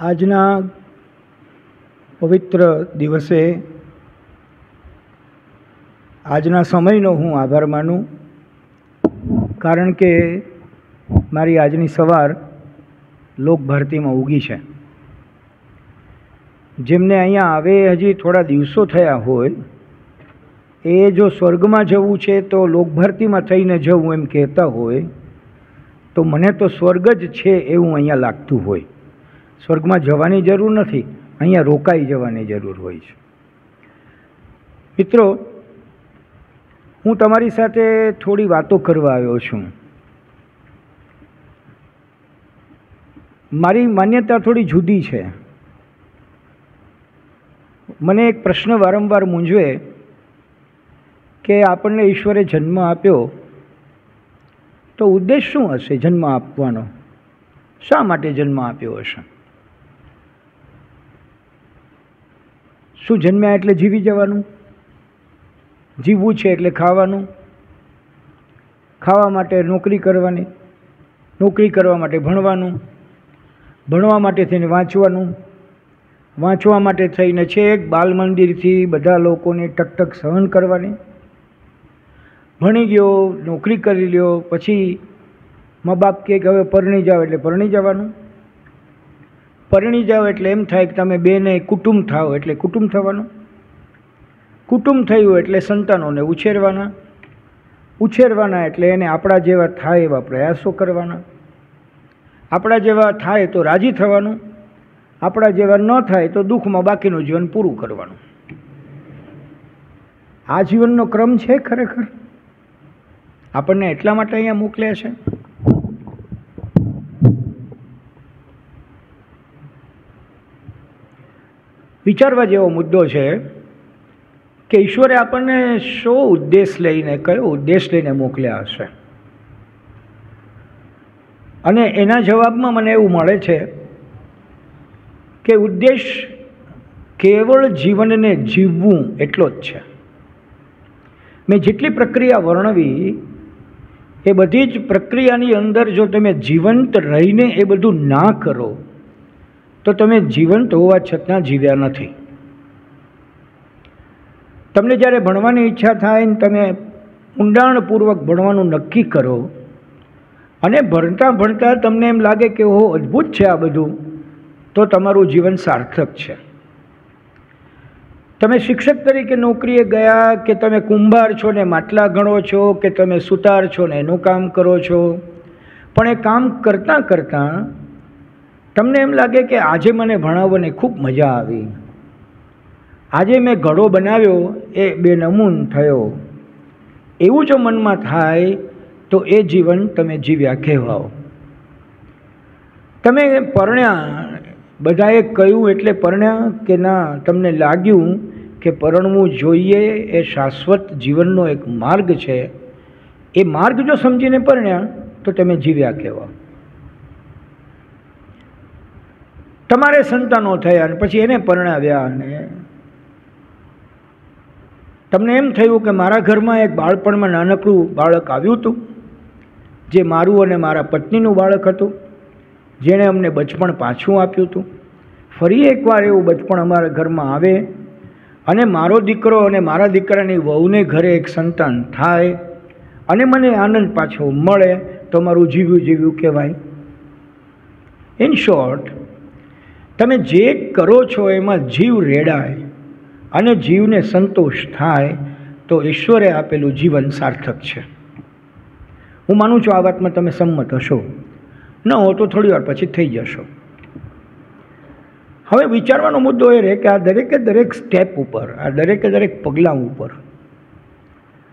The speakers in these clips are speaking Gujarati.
આજના પવિત્ર દિવસે આજના સમયનો હું આભાર માનું, કારણ કે મારી આજની સવાર લોકભારતીમાં ઉગી છે. જેમને અહીંયા આવે હજી થોડા દિવસો થયા હોય એ જો સ્વર્ગમાં જવું છે તો લોકભારતીમાં થઈને જવું એમ કહેતા હોય તો મને તો સ્વર્ગ જ છે એવું અહીંયા લાગતું હોય. સ્વર્ગમાં જવાની જરૂર નથી, અહીંયા રોકાઈ જવાની જરૂર હોય છે. મિત્રો, હું તમારી સાથે થોડી વાતો કરવા આવ્યો છું. મારી માન્યતા થોડી જુદી છે. મને એક પ્રશ્ન વારંવાર મૂંઝવે કે આપણને ઈશ્વરે જન્મ આપ્યો તો ઉદ્દેશ શું હશે જન્મ આપવાનો? શા માટે જન્મ આપ્યો હશે? શું જન્મ્યા એટલે જીવી જવાનું? જીવવું છે એટલે ખાવાનું, ખાવા માટે નોકરી કરવાની, નોકરી કરવા માટે ભણવાનું, ભણવા માટે થઈને વાંચવાનું, વાંચવા માટે થઈને છેક બાલ મંદિરથી બધા લોકોની ટકટક સહન કરવાની. ભણી ગયો, નોકરી કરી લ્યો, પછી મા બાપ કહે કે હવે પરણી જાઓ એટલે પરણી જવાનું. પરણી જાઓ એટલે એમ થાય કે તમે બેને કુટુંબ થાઓ એટલે કુટુંબ થવાનું. કુટુંબ થયું એટલે સંતાનોને ઉછેરવાના, ઉછેરવાના એટલે એને આપણા જેવા થાય એવા પ્રયાસો કરવાના, આપણા જેવા થાય તો રાજી થવાનું, આપણા જેવા ન થાય તો દુઃખમાં બાકીનું જીવન પૂરું કરવાનું. આ જીવનનો ક્રમ છે ખરેખર? આપણને એટલા માટે અહીંયા મોકલ્યા છે? વિચારવા જેવો મુદ્દો છે કે ઈશ્વરે આપણને શો ઉદ્દેશ લઈને, કયો ઉદ્દેશ લઈને મોકલ્યા હશે? અને એના જવાબમાં મને એવું મળે છે કે ઉદ્દેશ કેવળ જીવનને જીવવું એટલો જ છે. મેં જેટલી પ્રક્રિયા વર્ણવી એ બધી જ પ્રક્રિયાની અંદર જો તમે જીવંત રહીને એ બધું ના કરો તો તમે જીવંત હોવા છતાં જીવ્યા નથી. તમને જ્યારે ભણવાની ઈચ્છા થાય ને તમે ઊંડાણપૂર્વક ભણવાનું નક્કી કરો અને ભણતા ભણતા તમને એમ લાગે કે ઓહો અદ્ભુત છે આ બધું, તો તમારું જીવન સાર્થક છે. તમે શિક્ષક તરીકે નોકરીએ ગયા કે તમે કુંભાર છો ને માટલા ગણો છો કે તમે સુતાર છો ને એનું કામ કરો છો, પણ એ કામ કરતાં કરતાં તમને એમ લાગે કે આજે મને ભણાવવાની ખૂબ મજા આવી, આજે મેં ઘડો બનાવ્યો એ બેનમૂન થયો, એવું જો મનમાં થાય તો એ જીવન તમે જીવ્યા કહેવાઓ. તમે પરણ્યા, બધાએ કહ્યું એટલે પરણ્યા કે ના, તમને લાગ્યું કે પરણવું જોઈએ, એ શાશ્વત જીવનનો એક માર્ગ છે, એ માર્ગ જો સમજીને પરણ્યા તો તમે જીવ્યા કહેવાઓ. તમારે સંતાનો થયા અને પછી એને પરણાવ્યા અને તમને એમ થયું કે મારા ઘરમાં એક બાળપણમાં નાનકડું બાળક આવ્યું હતું જે મારું અને મારા પત્નીનું બાળક હતું, જેણે અમને બચપણ પાછું આપ્યું હતું. ફરી એકવાર એવું બચપણ અમારા ઘરમાં આવે અને મારો દીકરો અને મારા દીકરાની વહુને ઘરે એક સંતાન થાય અને મને આનંદ પાછો મળે તો મારું જીવ્યું જીવ્યું કહેવાય. ઇન શોર્ટ, તમે જે કરો છો એમાં જીવ રેડાય અને જીવને સંતોષ થાય તો ઈશ્વરે આપેલું જીવન સાર્થક છે. હું માનું છું આ વાતમાં તમે સંમત હશો, ન હો તો થોડી વાર પછી થઈ જશો. હવે વિચારવાનો મુદ્દો એ રહે કે આ દરેકે દરેક સ્ટેપ ઉપર, આ દરેકે દરેક પગલાં ઉપર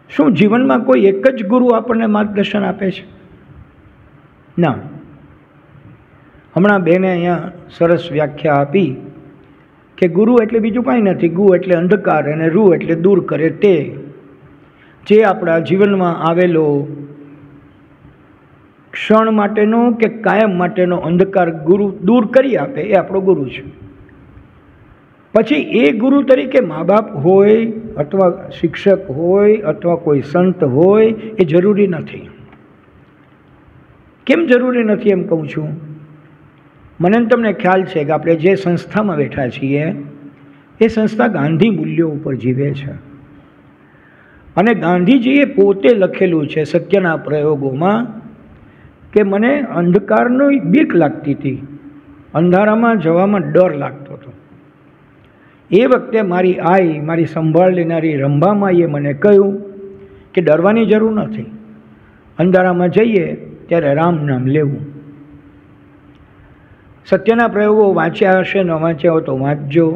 શું જીવનમાં કોઈ એક જ ગુરુ આપણને માર્ગદર્શન આપે છે? ના. હમણાં બેને અહીંયા સરસ વ્યાખ્યા આપી કે ગુરુ એટલે બીજું કાંઈ નથી, ગુ એટલે અંધકાર અને રૂ એટલે દૂર કરે તે. જે આપણા જીવનમાં આવેલો ક્ષણ માટેનો કે કાયમ માટેનો અંધકાર ગુરુ દૂર કરી આપે એ આપણો ગુરુ છે. પછી એ ગુરુ તરીકે મા બાપ હોય અથવા શિક્ષક હોય અથવા કોઈ સંત હોય એ જરૂરી નથી. કેમ જરૂરી નથી એમ કહું છું? મને તમને ખ્યાલ છે કે આપણે જે સંસ્થામાં બેઠા છીએ એ સંસ્થા ગાંધી મૂલ્યો ઉપર જીવે છે અને ગાંધીજીએ પોતે લખેલું છે સત્યના પ્રયોગોમાં કે મને અંધકારની બીક લાગતી હતી, અંધારામાં જવામાં ડર લાગતો હતો. એ વખતે મારી આઈ, મારી સંભાળ લેનારી રંભામાઈએ મને કહ્યું કે ડરવાની જરૂર નથી, અંધારામાં જઈએ ત્યારે રામ નામ લેવું. સત્યના પ્રયોગો વાંચ્યા હશે, ન વાંચ્યા હોય તો વાંચજો.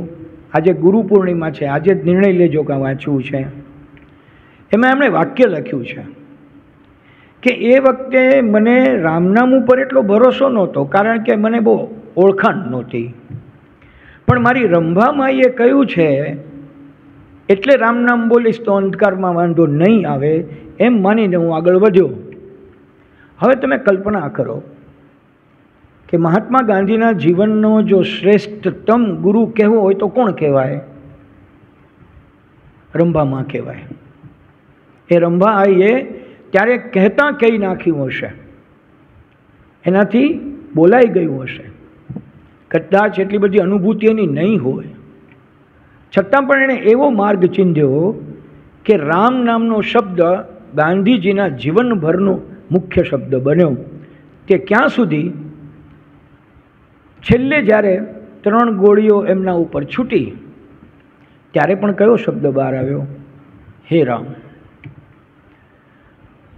આજે ગુરુ પૂર્ણિમા છે, આજે જ નિર્ણય લેજો કે વાંચવું છે. એમાં એમણે વાક્ય લખ્યું છે કે એ વખતે મને રામનામ ઉપર એટલો ભરોસો નહોતો, કારણ કે મને બહુ ઓળખાણ નહોતી, પણ મારી રંભામાઈએ કહ્યું છે એટલે રામનામ બોલીશ તો અંધકારમાં વાંધો નહીં આવે, એમ માનીને હું આગળ વધ્યો. હવે તમે કલ્પના કરો કે મહાત્મા ગાંધીના જીવનનો જો શ્રેષ્ઠતમ ગુરુ કહેવો હોય તો કોણ કહેવાય? રંભામા કહેવાય. એ રંભાઈએ ત્યારે કહેતા કહી નાખ્યું હશે, એનાથી બોલાઈ ગયું હશે, કદાચ એટલી બધી અનુભૂતિ એની નહીં હોય, છતાં પણ એણે એવો માર્ગ ચીંધ્યો કે રામ નામનો શબ્દ ગાંધીજીના જીવનભરનો મુખ્ય શબ્દ બન્યો. તે ક્યાં સુધી? છેલ્લે જ્યારે 3 ગોળીઓ એમના ઉપર છૂટી ત્યારે પણ કયો શબ્દ બહાર આવ્યો? હે રામ.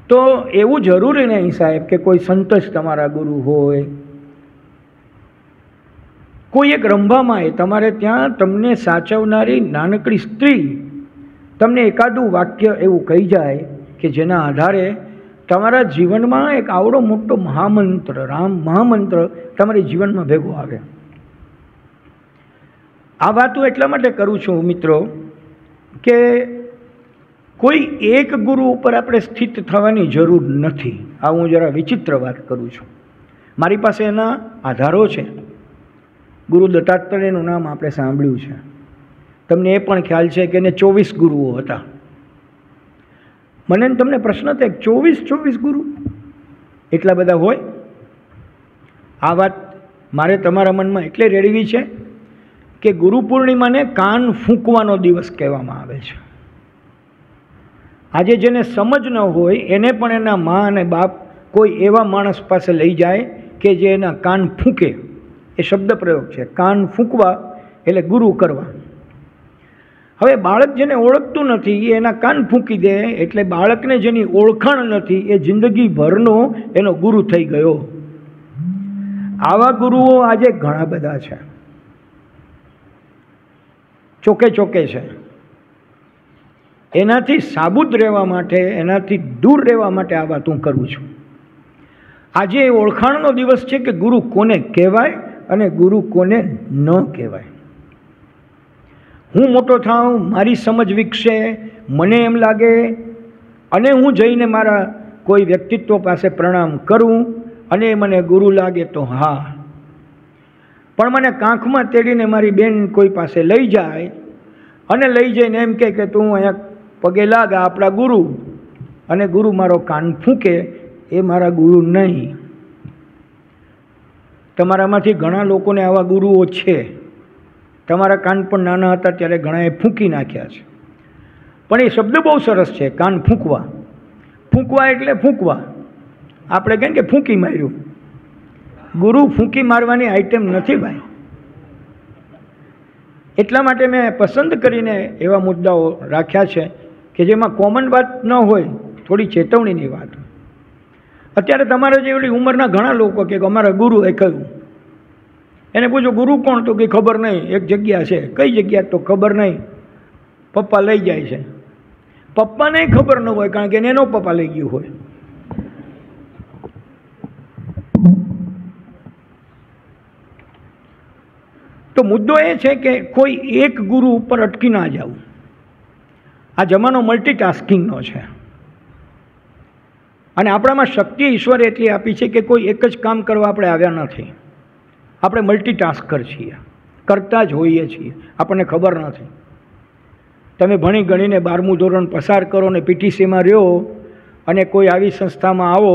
તો એવું જરૂરી નહીં સાહેબ કે કોઈ સંત જ તમારા ગુરુ હોય. કોઈ એક રંભામાએ તમારે ત્યાં તમને સાચવનારી નાનકડી સ્ત્રી તમને એકાદું વાક્ય એવું કહી જાય કે જેના આધારે તમારા જીવનમાં એક આવડો મોટો મહામંત્ર, રામ મહામંત્ર તમારી જીવનમાં ભેગો આવે. આ વાતો એટલા માટે કરું છું મિત્રો કે કોઈ એક ગુરુ ઉપર આપણે સ્થિત થવાની જરૂર નથી. આ હું જરા વિચિત્ર વાત કરું છું. મારી પાસે એના આધારો છે. ગુરુ દત્તાત્રેયનું નામ આપણે સાંભળ્યું છે. તમને એ પણ ખ્યાલ છે કે એને 24 ગુરુઓ હતા. મને તમને પ્રશ્ન થાય 24 ગુરુ એટલા બધા હોય? આ વાત મારે તમારા મનમાં એટલે રેડવી છે કે ગુરુ પૂર્ણિમાને કાન ફૂંકવાનો દિવસ કહેવામાં આવે છે. આજે જેને સમજ ન હોય એને પણ એના મા અને બાપ કોઈ એવા માણસ પાસે લઈ જાય કે જે એના કાન ફૂંકે. એ શબ્દ પ્રયોગ છે, કાન ફૂંકવા એટલે ગુરુ કરવા. હવે બાળક જેને ઓળખતું નથી એ એના કાન ફૂંકી દે એટલે બાળકને જેની ઓળખાણ નથી એ જિંદગીભરનો એનો ગુરુ થઈ ગયો. આવા ગુરુઓ આજે ઘણા બધા છે, ચોકે છે. એનાથી સાબુત રહેવા માટે, એનાથી દૂર રહેવા માટે આ વાત હું કરું છું. આજે એ ઓળખાણનો દિવસ છે કે ગુરુ કોને કહેવાય અને ગુરુ કોને ન કહેવાય. હું મોટો થાઉં, મારી સમજ વિકસે, મને એમ લાગે અને હું જઈને મારા કોઈ વ્યક્તિત્વ પાસે પ્રણામ કરું અને મને ગુરુ લાગે તો હા, પણ મને કાંખમાં તેડીને મારી બેન કોઈ પાસે લઈ જાય અને લઈ જઈને એમ કહે કે તું અહીંયા પગે લાગ, આપણા ગુરુ, અને ગુરુ મારો કાન ફૂંકે, એ મારા ગુરુ નહીં. તમારામાંથી ઘણા લોકોને આવા ગુરુઓ છે. તમારા કાન પણ નાના હતા ત્યારે ઘણાએ ફૂંકી નાખ્યા છે. પણ એ શબ્દ બહુ સરસ છે, કાન ફૂંકવા. ફૂંકવા એટલે ફૂંકવા. આપણે કહીએ કે ફૂંકી માર્યું. ગુરુ ફૂંકી મારવાની આઈટમ નથી ભાઈ. એટલા માટે મેં પસંદ કરીને એવા મુદ્દાઓ રાખ્યા છે કે જેમાં કોમન વાત ન હોય, થોડી ચેતવણીની વાત. અત્યારે તમારા જેવડી ઉંમરના ઘણા લોકો કે અમારા ગુરુએ કહ્યું, એને પૂછો ગુરુ કોણ? તો કંઈ ખબર નહીં, એક જગ્યા છે. કઈ જગ્યા? તો ખબર નહીં, પપ્પા લઈ જાય છે. પપ્પાને ખબર ન હોય કારણ કે એનો પપ્પા લઈ ગયું હોય. તો મુદ્દો એ છે કે કોઈ એક ગુરુ ઉપર અટકી ના જવું. આ જમાનો મલ્ટીટાસ્કિંગનો છે અને આપણામાં શક્તિ ઈશ્વરે એટલી આપી છે કે કોઈ એક જ કામ કરવા આપણે આવ્યા નથી. આપણે મલ્ટીટાસ્કર છીએ, કરતા જ હોઈએ છીએ, આપણને ખબર નથી. તમે ભણી ગણીને 12મું ધોરણ પસાર કરો ને પીટીસીમાં રહ્યો અને કોઈ આવી સંસ્થામાં આવો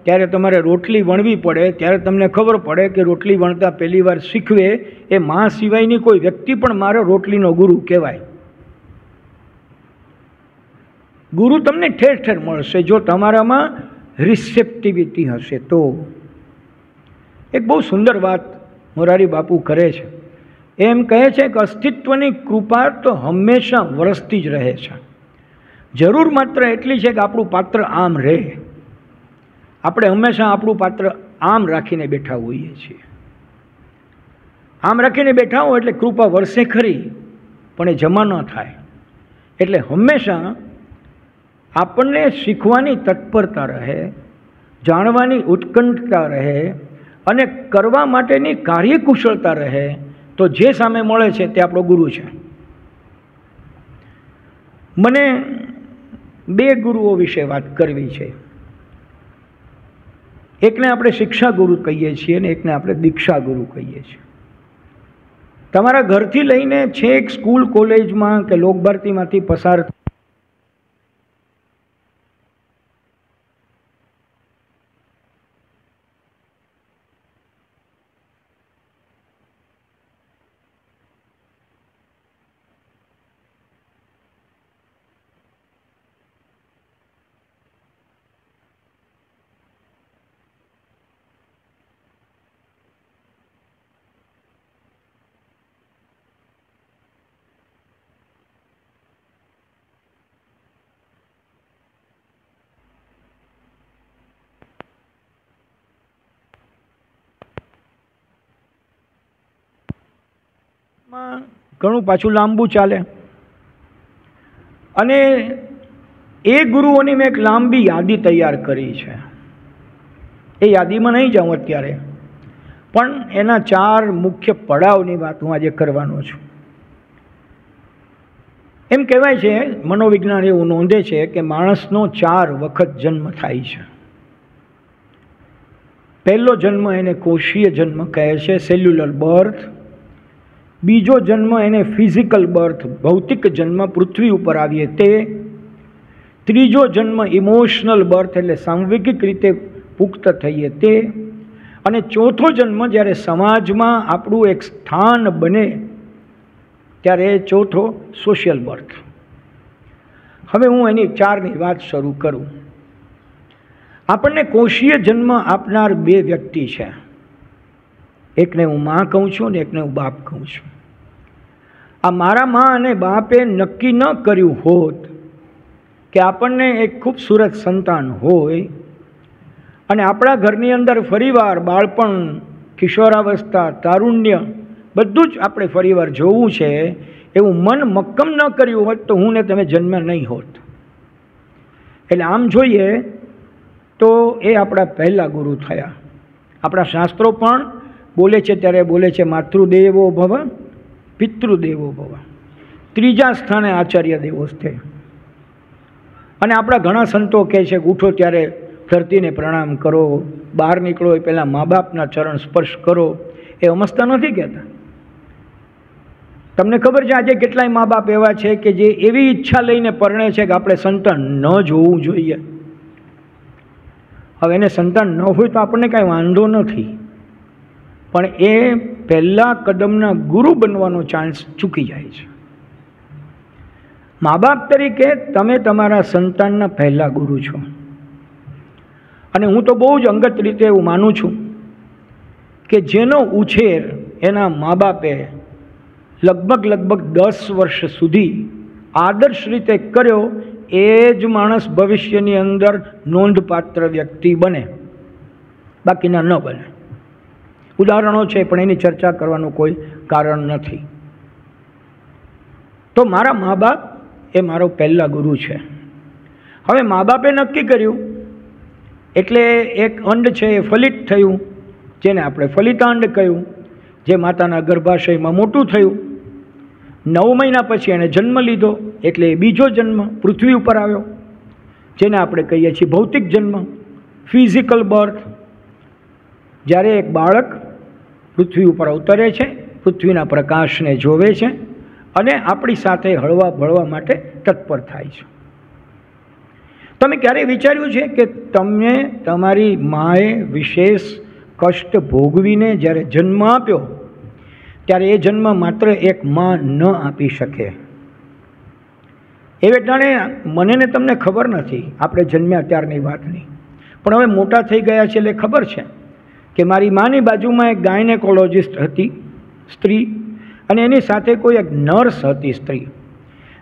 ત્યારે તમારે રોટલી વણવી પડે, ત્યારે તમને ખબર પડે કે રોટલી વણતા પહેલી વાર શીખવે એ મા સિવાયની કોઈ વ્યક્તિ પણ મારો રોટલીનો ગુરુ કહેવાય. ગુરુ તમને ઠેર ઠેર મળશે જો તમારામાં રિસેપ્ટિવિટી હશે તો. એક બહુ સુંદર વાત મોરારી બાપુ કરે છે. એમ કહે છે કે અસ્તિત્વની કૃપા તો હંમેશા વરસતી જ રહે છે. જરૂર માત્ર એટલી છે કે આપણું પાત્ર આમ રહે. આપણે હંમેશા આપણું પાત્ર આમ રાખીને બેઠા હોઈએ છીએ. આમ રાખીને બેઠા હો એટલે કૃપા વરસે ખરી, પણ એ જમા ન થાય. એટલે હંમેશા આપણને શીખવાની તત્પરતા રહે, જાણવાની ઉત્કંઠતા રહે અને કરવા માટેની કાર્યકુશળતા રહે, તો જે સામે મળે છે તે આપણો ગુરુ છે. મને 2 ગુરુઓ વિશે વાત કરવી છે. એકને આપણે શિક્ષા ગુરુ કહીએ છીએ અને એકને આપણે દીક્ષા ગુરુ કહીએ છીએ. તમારા ઘરથી લઈને છેક સ્કૂલ કોલેજમાં કે લોકભારતીમાંથી પસાર ઘણું પાછું લાંબુ ચાલે. અને એ ગુરુઓની મેં એક લાંબી યાદી તૈયાર કરી છે. એ યાદીમાં નહીં જાઉં અત્યારે, પણ એના 4 મુખ્ય પડાવની વાત હું આજે કરવાનો છું. એમ કહેવાય છે, મનોવિજ્ઞાન એવું નોંધે છે કે માણસનો 4 વખત જન્મ થાય છે. પહેલો જન્મ એને કોષીય જન્મ કહે છે, સેલ્યુલર બર્થ. બીજો જન્મ એને ફિઝિકલ બર્થ, ભૌતિક જન્મ, પૃથ્વી ઉપર આવીએ તે. ત્રીજો જન્મ ઇમોશનલ બર્થ, એટલે સાંવેગિક રીતે પુખ્ત થઈએ તે. અને ચોથો જન્મ જ્યારે સમાજમાં આપણું એક સ્થાન બને ત્યારે ચોથો સોશિયલ બર્થ. હવે હું એની 4ની વાત શરૂ કરું. આપણને કોષીય જન્મ આપનાર 2 વ્યક્તિ છે. એકને હું માં કહું છું અને એકને હું બાપ કહું છું. આ મારા માં અને બાપે નક્કી ન કર્યું હોત કે આપણને એક ખૂબસૂરત સંતાન હોય અને આપણા ઘરની અંદર ફરીવાર બાળપણ, કિશોરાવસ્થા, તારુણ્ય બધું જ આપણે ફરીવાર જોવું છે, એવું મન મક્કમ ન કર્યું હોત તો હું ને તમે જન્મ્યા નહીં હોત. એટલે આમ જોઈએ તો એ આપણા પહેલા ગુરુ થયા. આપણા શાસ્ત્રો પણ બોલે છે ત્યારે બોલે છે માતૃદેવો ભવ, પિતૃદેવો ભવ. ત્રીજા સ્થાને આચાર્ય દેવો છે. અને આપણા ઘણા સંતો કહે છે કે ઉઠો ત્યારે ધરતીને પ્રણામ કરો, બહાર નીકળો એ પહેલાં મા બાપના ચરણ સ્પર્શ કરો. એ અમસ્તા નથી કહેતા. તમને ખબર છે આજે કેટલાય મા બાપ એવા છે કે જે એવી ઈચ્છા લઈને પરણે છે કે આપણે સંતાન ન જોવું જોઈએ. હવે એને સંતાન ન હોય તો આપણને કાંઈ વાંધો નથી, પણ એ પહેલા કદમના ગુરુ બનવાનો ચાન્સ ચૂકી જાય છે. મા બાપ તરીકે તમે તમારા સંતાનના પહેલા ગુરુ છો. અને હું તો બહુ જ અંગત રીતે એવું માનું છું કે જેનો ઉછેર એના મા બાપે લગભગ 10 વર્ષ સુધી આદર્શ રીતે કર્યો એ જ માણસ ભવિષ્યની અંદર નોંધપાત્ર વ્યક્તિ બને, બાકીના ન બને. ઉદાહરણો છે પણ એની ચર્ચા કરવાનું કોઈ કારણ નથી. તો મારા મા બાપ એ મારો પહેલા ગુરુ છે. હવે મા બાપે નક્કી કર્યું એટલે એક અંડ છે એ ફલિત થયું, જેને આપણે ફલિતાંડ કહ્યું, જે માતાના ગર્ભાશયમાં મોટું થયું. 9 મહિના પછી એણે જન્મ લીધો એટલે એ બીજો જન્મ પૃથ્વી ઉપર આવ્યો, જેને આપણે કહીએ છીએ ભૌતિક જન્મ, ફિઝિકલ બર્થ. જ્યારે એક બાળક પૃથ્વી ઉપર અવતરે છે, પૃથ્વીના પ્રકાશને જોવે છે અને આપણી સાથે હળવા ભળવા માટે તત્પર થાય છે. તમે ક્યારેય વિચાર્યું છે કે તમને તમારી માએ વિશેષ કષ્ટ ભોગવીને જ્યારે જન્મ આપ્યો ત્યારે એ જન્મ માત્ર એક માં ન આપી શકે? એ વેટાણે મને ને તમને ખબર નથી આપણે જન્મ્યા ત્યારની વાતની, પણ હવે મોટા થઈ ગયા છે એટલે ખબર છે કે મારી માની બાજુમાં એક ગાયનેકોલોજિસ્ટ હતી સ્ત્રી, અને એની સાથે કોઈ એક નર્સ હતી સ્ત્રી,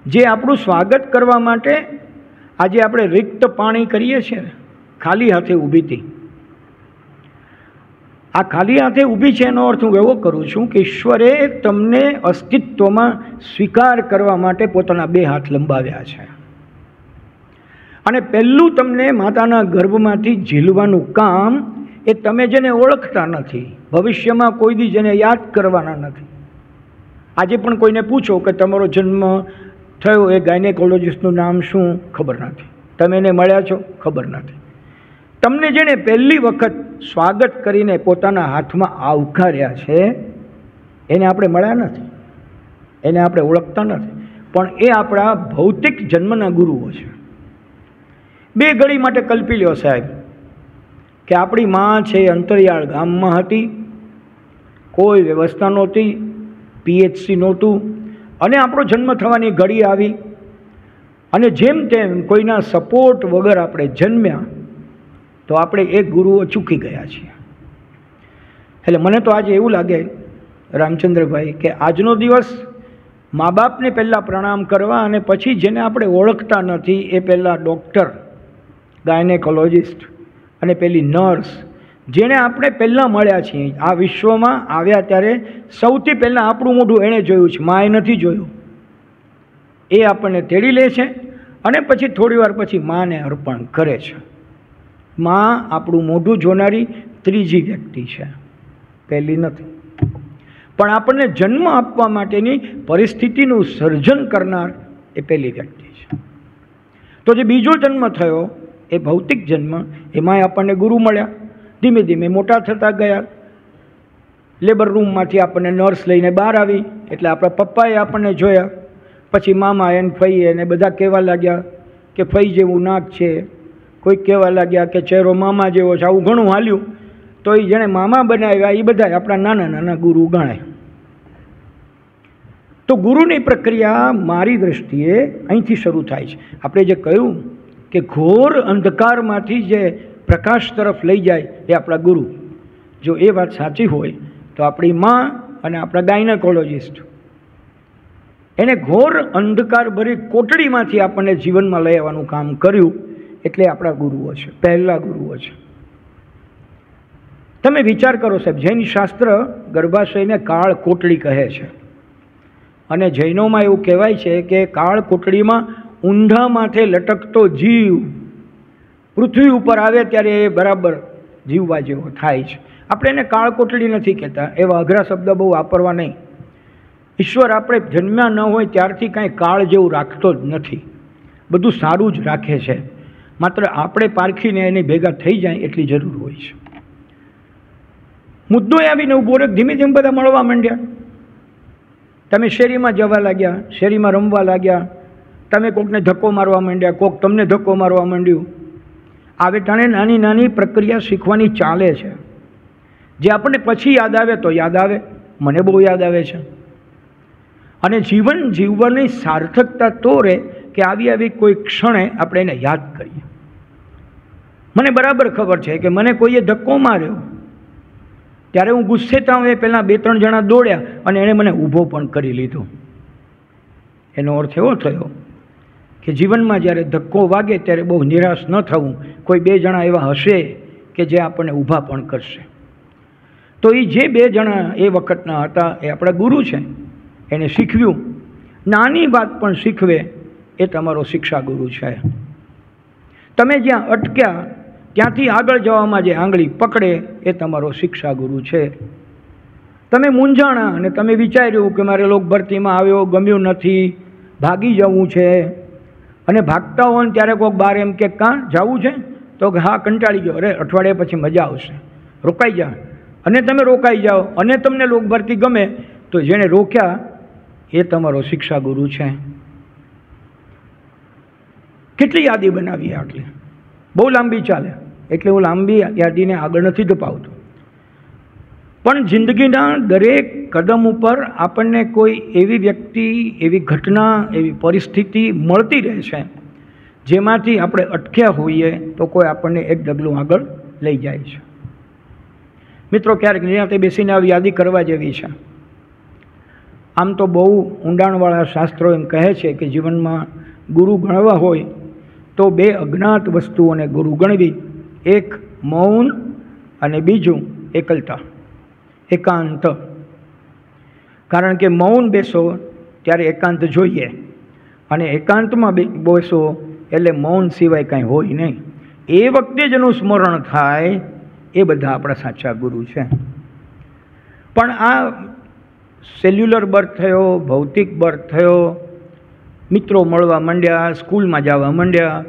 જે આપણું સ્વાગત કરવા માટે આજે આપણે રિક્ત પાણી કરીએ છીએ ને, ખાલી હાથે ઊભી હતી. આ ખાલી હાથે ઊભી છે એનો અર્થ હું એવો કરું છું કે ઈશ્વરે તમને અસ્તિત્વમાં સ્વીકાર કરવા માટે પોતાના બે હાથ લંબાવ્યા છે, અને પહેલું તમને માતાના ગર્ભમાંથી ઝીલવાનું કામ એ તમે જેને ઓળખતા નથી, ભવિષ્યમાં કોઈ દી જેને યાદ કરવાના નથી. આજે પણ કોઈને પૂછો કે તમારો જન્મ થયો એ ગાયનેકોલોજિસ્ટનું નામ શું, ખબર નથી. તમે એને મળ્યા છો, ખબર નથી. તમને જેણે પહેલી વખત સ્વાગત કરીને પોતાના હાથમાં આવકાર્યા છે એને આપણે મળ્યા નથી, એને આપણે ઓળખતા નથી, પણ એ આપણા ભૌતિક જન્મના ગુરુઓ છે. બે ઘડી માટે કલ્પી લ્યો સાહેબ કે આપણી માં છે અંતરિયાળ ગામમાં હતી, કોઈ વ્યવસ્થા નહોતી, પીએચસી નહોતું, અને આપણો જન્મ થવાની ઘડી આવી, અને જેમ તેમ કોઈના સપોર્ટ વગર આપણે જન્મ્યા, તો આપણે એક ગુરુઓ ચૂકી ગયા છીએ. એટલે મને તો આજે એવું લાગે રામચંદ્રભાઈ કે આજનો દિવસ મા બાપને પહેલાં પ્રણામ કરવા, અને પછી જેને આપણે ઓળખતા નથી એ પહેલાં ડૉક્ટર, ગાયનેકોલોજિસ્ટ અને પેલી નર્સ, જેણે આપણે પહેલાં મળ્યા છીએ. આ વિશ્વમાં આવ્યા ત્યારે સૌથી પહેલાં આપણું મોઢું એણે જોયું છે, માએ નથી જોયું. એ આપણને તેડી લે છે અને પછી થોડી વાર પછી માને અર્પણ કરે છે. માં આપણું મોઢું જોનારી ત્રીજી વ્યક્તિ છે, પહેલી નથી. પણ આપણને જન્મ આપવા માટેની પરિસ્થિતિનું સર્જન કરનાર એ પહેલી વ્યક્તિ છે. તો જે બીજો જન્મ થયો એ ભૌતિક જન્મ, એમાંય આપણને ગુરુ મળ્યા. ધીમે ધીમે મોટા થતા ગયા. લેબર રૂમમાંથી આપણને નર્સ લઈને બહાર આવી એટલે આપણા પપ્પાએ આપણને જોયા. પછી મામા એને ફઈ એને બધા કહેવા લાગ્યા કે ફઈ જેવું નાક છે, કોઈક કહેવા લાગ્યા કે ચહેરો મામા જેવો છે. આવું ઘણું હાલ્યું. તો એ જેણે મામા બનાવ્યા એ બધા આપણા નાના નાના ગુરુ ગણાય. તો ગુરુની પ્રક્રિયા મારી દૃષ્ટિએ અહીંથી શરૂ થાય છે. આપણે જે કહ્યું કે ઘોર અંધકારમાંથી જે પ્રકાશ તરફ લઈ જાય એ આપણા ગુરુ. જો એ વાત સાચી હોય તો આપણી માં અને આપણા ગાયનેકોલોજિસ્ટ એને ઘોર અંધકાર ભરી કોટડીમાંથી આપણને જીવનમાં લઈ આવવાનું કામ કર્યું, એટલે આપણા ગુરુઓ છે, પહેલા ગુરુઓ છે. તમે વિચાર કરો સાહેબ, જૈન શાસ્ત્ર ગર્ભાશયને કાળ કોટડી કહે છે, અને જૈનોમાં એવું કહેવાય છે કે કાળ કોટડીમાં ઊંધા માથે લટકતો જીવ પૃથ્વી ઉપર આવે ત્યારે એ બરાબર જીવવા જેવો થાય છે. આપણે એને કાળ કોટડી નથી કહેતા, એવા અઘરા શબ્દ બહુ વાપરવા નહીં. ઈશ્વર આપણે જન્મ્યા ન હોય ત્યારથી કાંઈ કાળ જેવું રાખતો જ નથી, બધું સારું જ રાખે છે. માત્ર આપણે પારખીને એની ભેગા થઈ જાય એટલી જરૂર હોય છે. મુદ્દો આવીને ઊભો રહે, ધીમે ધીમે બધા મળવા માંડ્યા. તમે શેરીમાં જવા લાગ્યા, શેરીમાં રમવા લાગ્યા, તમે કોકને ધક્કો મારવા માંડ્યા, કોક તમને ધક્કો મારવા માંડ્યું. આવે ટાણે નાની નાની પ્રક્રિયા શીખવાની ચાલે છે, જે આપણને પછી યાદ આવે તો યાદ આવે. મને બહુ યાદ આવે છે. અને જીવન જીવવાની સાર્થકતા તો રહે કે આવી આવી કોઈ ક્ષણે આપણે એને યાદ કરીએ. મને બરાબર ખબર છે કે મને કોઈએ ધક્કો માર્યો ત્યારે હું ગુસ્સે થાઉં એ પહેલાં 2-3 જણા દોડ્યા અને એણે મને ઊભો પણ કરી લીધો. એનો અર્થ એવો થયો કે જીવનમાં જ્યારે ધક્કો વાગે ત્યારે બહુ નિરાશ ન થવું. કોઈ 2 જણા એવા હશે કે જે આપણને ઊભા પણ કરશે. તો એ જે 2 જણા એ વખતના હતા એ આપણા ગુરુ છે. એને શીખવ્યું, નાની વાત પણ શીખવે એ તમારો શિક્ષા ગુરુ છે. તમે જ્યાં અટક્યા ત્યાંથી આગળ જવામાં જે આંગળી પકડે એ તમારો શિક્ષા ગુરુ છે. તમે મૂંઝાણા અને તમે વિચાર્યું કે મારે લોક ભરતીમાં આવ્યો, ગમ્યું નથી, ભાગી જવું છે, અને ભાગતા હો ને ત્યારે કોઈક બહાર એમ કે કાં જવું છે, તો હા કંટાળી ગયો, અરે અઠવાડિયા પછી મજા આવશે, રોકાઈ જા. અને તમે રોકાઈ જાઓ અને તમને લોક ભરતી ગમે, તો જેણે રોક્યા એ તમારો શિક્ષા ગુરુ છે. કેટલી યાદી બનાવીએ આટલી, બહુ લાંબી ચાલે, એટલે હું લાંબી યાદીને આગળ નથી ધપાવતો. પણ જિંદગીના દરેક કદમ ઉપર આપણને કોઈ એવી વ્યક્તિ, એવી ઘટના, એવી પરિસ્થિતિ મળતી રહે છે જેમાંથી આપણે અટક્યા હોઈએ તો કોઈ આપણને એક ડગલું આગળ લઈ જાય છે. મિત્રો, ક્યારેક નિરાંતે બેસીને આવી યાદી કરવા જેવી છે. આમ તો બહુ ઊંડાણવાળા શાસ્ત્રો એમ કહે છે કે જીવનમાં ગુરુ ગણવા હોય તો બે અજ્ઞાત વસ્તુઓને ગુરુ ગણવી. એક મૌન અને બીજું એકલતા, એકાંત. કારણ કે મૌન બેસો ત્યારે એકાંત જોઈએ, અને એકાંતમાં બેસો એટલે મૌન સિવાય કાંઈ હોય નહીં. એ વખતે જેનું સ્મરણ થાય એ બધા આપણા સાચા ગુરુ છે. પણ આ સેલ્યુલર બર્થ થયો, ભૌતિક બર્થ થયો, મિત્રો મળવા માંડ્યા, સ્કૂલમાં જવા માંડ્યા,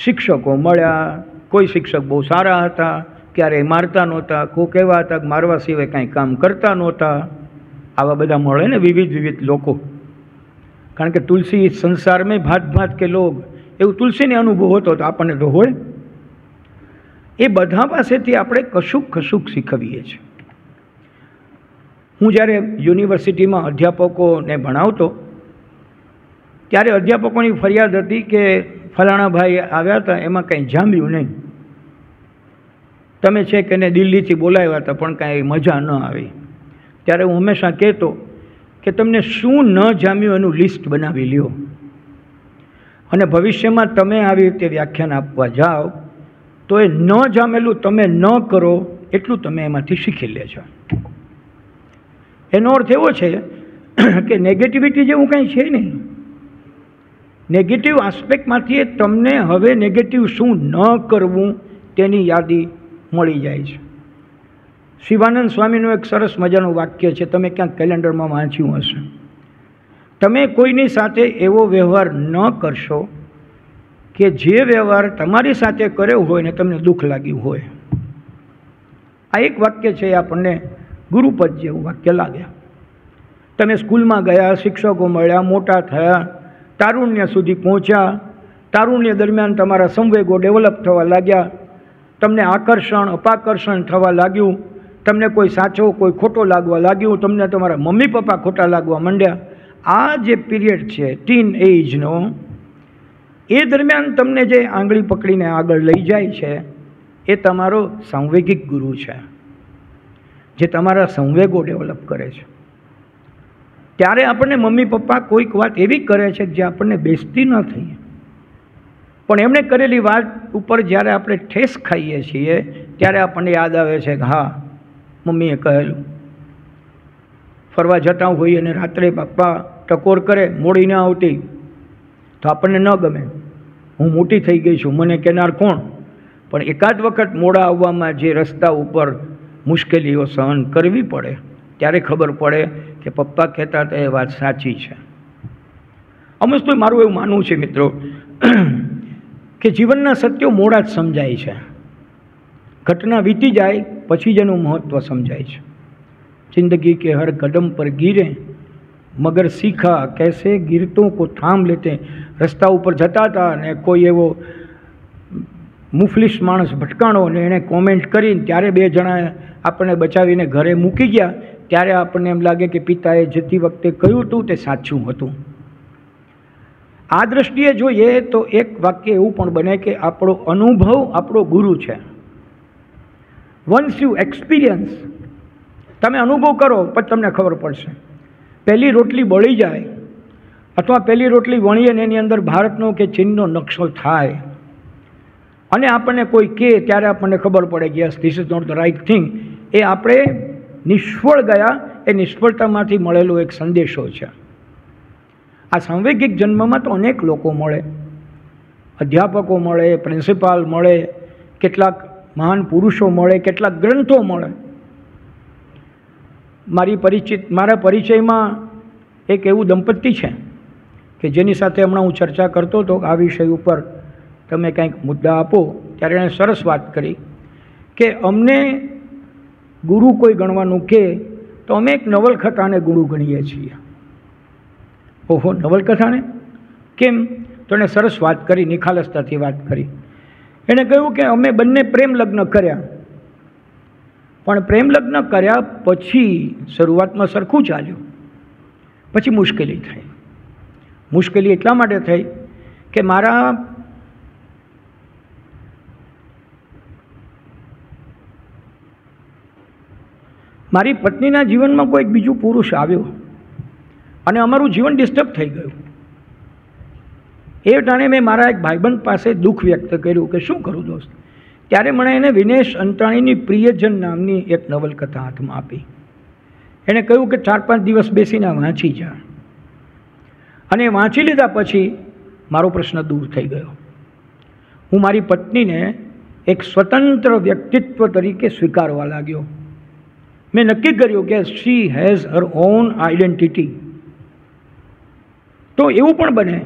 શિક્ષકો મળ્યા. કોઈ શિક્ષક બહુ સારા હતા, ક્યારેય મારતા નહોતા, કોઈક એવા હતા કે મારવા સિવાય કાંઈ કામ કરતા નહોતા. આવા બધા મળે ને વિવિધ વિવિધ લોકો. કારણ કે તુલસી સંસાર મેં ભાત ભાત કે લોગ, એવું તુલસીને અનુભવ હતો તો આપણને તો હોય. એ બધા પાસેથી આપણે કશુંક કશુંક શીખવીએ છીએ. હું જ્યારે યુનિવર્સિટીમાં અધ્યાપકોને ભણાવતો ત્યારે અધ્યાપકોની ફરિયાદ હતી કે ફલાણા ભાઈ આવ્યા હતા, એમાં કંઈ જામ્યું નહીં. તમે છે કે એને દિલ્હીથી બોલાવ્યા હતા પણ કાંઈ મજા ન આવી. ત્યારે હું હંમેશા કહેતો કે તમને શું ન જામ્યું એનું લિસ્ટ બનાવી લ્યો, અને ભવિષ્યમાં તમે આવી રીતે વ્યાખ્યાન આપવા જાઓ તો એ ન જામેલું તમે ન કરો એટલું તમે એમાંથી શીખી લેજો. એનો અર્થ એવો છે કે નેગેટિવિટી જેવું કંઈ છે નહીં. નેગેટિવ આસ્પેક્ટમાંથી તમને હવે નેગેટિવ શું ન કરવું તેની યાદી મળી જાય છે. શિવાનંદ સ્વામીનું એક સરસ મજાનું વાક્ય છે, તમે ક્યાંક કેલેન્ડરમાં વાંચ્યું હશે. તમે કોઈની સાથે એવો વ્યવહાર ન કરશો કે જે વ્યવહાર તમારી સાથે કર્યો હોય ને તમને દુઃખ લાગ્યું હોય. આ એક વાક્ય છે, આપણને ગુરુપદ જેવું વાક્ય લાગે. તમે સ્કૂલમાં ગયા, શિક્ષકો મળ્યા, મોટા થયા, તારુણ્ય સુધી પહોંચ્યા. તારુણ્ય દરમિયાન તમારા સંવેગો ડેવલપ થવા લાગ્યા, તમને આકર્ષણ અપાકર્ષણ થવા લાગ્યું, તમને કોઈ સાચો કોઈ ખોટો લાગવા લાગ્યું, તમને તમારા મમ્મી પપ્પા ખોટા લાગવા માંડ્યા. આ જે પીરિયડ છે ટીન એજનો, એ દરમિયાન તમને જે આંગળી પકડીને આગળ લઈ જાય છે એ તમારો સાંવેગિક ગુરુ છે, જે તમારા સંવેગો ડેવલપ કરે છે. ત્યારે આપણને મમ્મી પપ્પા કોઈક વાત એવી કરે છે જે આપણને બેસતી ન થઈ, પણ એમણે કરેલી વાત ઉપર જ્યારે આપણે ઠેસ ખાઈએ છીએ ત્યારે આપણને યાદ આવે છે કે હા, મમ્મીએ કહેલું. ફરવા જતા હોઈએ અને રાત્રે પપ્પા ટકોર કરે, મોડી ન આવતી, તો આપણને ન ગમે. હું મોટી થઈ ગઈ છું, મને કહેનાર કોણ? પણ એકાદ વખત મોડા આવવામાં જે રસ્તા ઉપર મુશ્કેલીઓ સહન કરવી પડે ત્યારે ખબર પડે કે પપ્પા કહેતા હતા એ વાત સાચી છે. અમુક તો મારું એવું માનવું છે મિત્રો કે જીવનના સત્યો મોડા જ સમજાય છે. ઘટના વીતી જાય પછી જ એનું મહત્ત્વ સમજાય છે. જિંદગી કે હર કદમ પર ગીરે મગર સીખા कैसे गिरतों को थाम लेते. રસ્તા ઉપર જતા હતા અને કોઈ એવો મુફલિસ માણસ ભટકાણો અને એણે કોમેન્ટ કરીને ત્યારે બે જણા આપણને બચાવીને ઘરે મૂકી ગયા. ત્યારે આપણને એમ લાગે કે પિતાએ જતી વખતે કહ્યું હતું તે સાચું હતું. આ દૃષ્ટિએ જોઈએ તો એક વાક્ય એવું પણ બને કે આપણો અનુભવ આપણો ગુરુ છે. વન્સ યુ એક્સપિરિયન્સ, તમે અનુભવ કરો પછી તમને ખબર પડશે. પહેલી રોટલી બળી જાય અથવા પહેલી રોટલી વણીએ ને એની અંદર ભારતનો કે ચીનનો નકશો થાય અને આપણને કોઈ કહે ત્યારે આપણને ખબર પડે કે yes this is not the right thing. એ આપણે નિષ્ફળ ગયા, એ નિષ્ફળતામાંથી મળેલો એક સંદેશો છે. આ સાંવેગિક જન્મમાં તો અનેક લોકો મળે, અધ્યાપકો મળે, પ્રિન્સિપાલ મળે, કેટલાક મહાન પુરુષો મળે, કેટલાક ગ્રંથો મળે. મારા પરિચયમાં એક એવું દંપતી છે કે જેની સાથે હમણાં હું ચર્ચા કરતો હતો આ વિષય ઉપર તમે કંઈક મુદ્દા આપો, ત્યારે એણે સરસ વાત કરી કે અમને ગુરુ કોઈ ગણવાનું કહે તો અમે એક નવલકથાને ગુરુ ગણીએ છીએ. ઓહો, નવલકથાને કેમ? તો એણે સરસ વાત કરી, નિખાલસતાથી વાત કરી. એણે કહ્યું કે અમે બંને પ્રેમ લગ્ન કર્યા, પણ પ્રેમ લગ્ન કર્યા પછી શરૂઆતમાં સરખું ચાલ્યું, પછી મુશ્કેલી થઈ. મુશ્કેલી એટલા માટે થઈ કે મારી પત્નીના જીવનમાં કોઈ બીજું પુરુષ આવ્યો અને અમારું જીવન ડિસ્ટર્બ થઈ ગયું. એ ટાણે મેં મારા એક ભાઈબંધ પાસે દુઃખ વ્યક્ત કર્યું કે શું કરું દોસ્ત. ત્યારે મને એને વિનેશ અંતાણીની પ્રિયજન નામની એક નવલકથા હાથમાં આપી. એણે કહ્યું કે 4-5 દિવસ બેસીને વાંચી જા. અને વાંચી લીધા પછી મારો પ્રશ્ન દૂર થઈ ગયો. હું મારી પત્નીને એક સ્વતંત્ર વ્યક્તિત્વ તરીકે સ્વીકારવા લાગ્યો. મેં નક્કી કર્યું કે she has her own identity. તો એવું પણ બને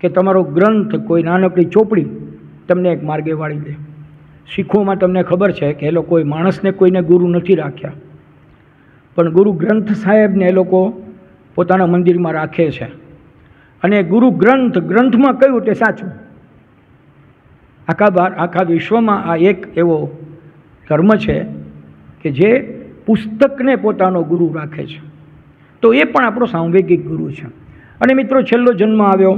કે તમારો ગ્રંથ કોઈ નાનકડી ચોપડી તમને એક માર્ગે વાળી દે. શીખોમાં તમને ખબર છે કે એ લોકોએ માણસને કોઈને ગુરુ નથી રાખ્યા, પણ ગુરુ ગ્રંથ સાહેબને એ લોકો પોતાના મંદિરમાં રાખે છે. અને ગુરુ ગ્રંથમાં કહ્યું તે સાચું. આખા વિશ્વમાં આ એક એવો ધર્મ છે કે જે પુસ્તકને પોતાનો ગુરુ રાખે છે. તો એ પણ આપણો સાંવેગિક ગુરુ છે. અને મિત્રો, છેલ્લો જન્મ આવ્યો.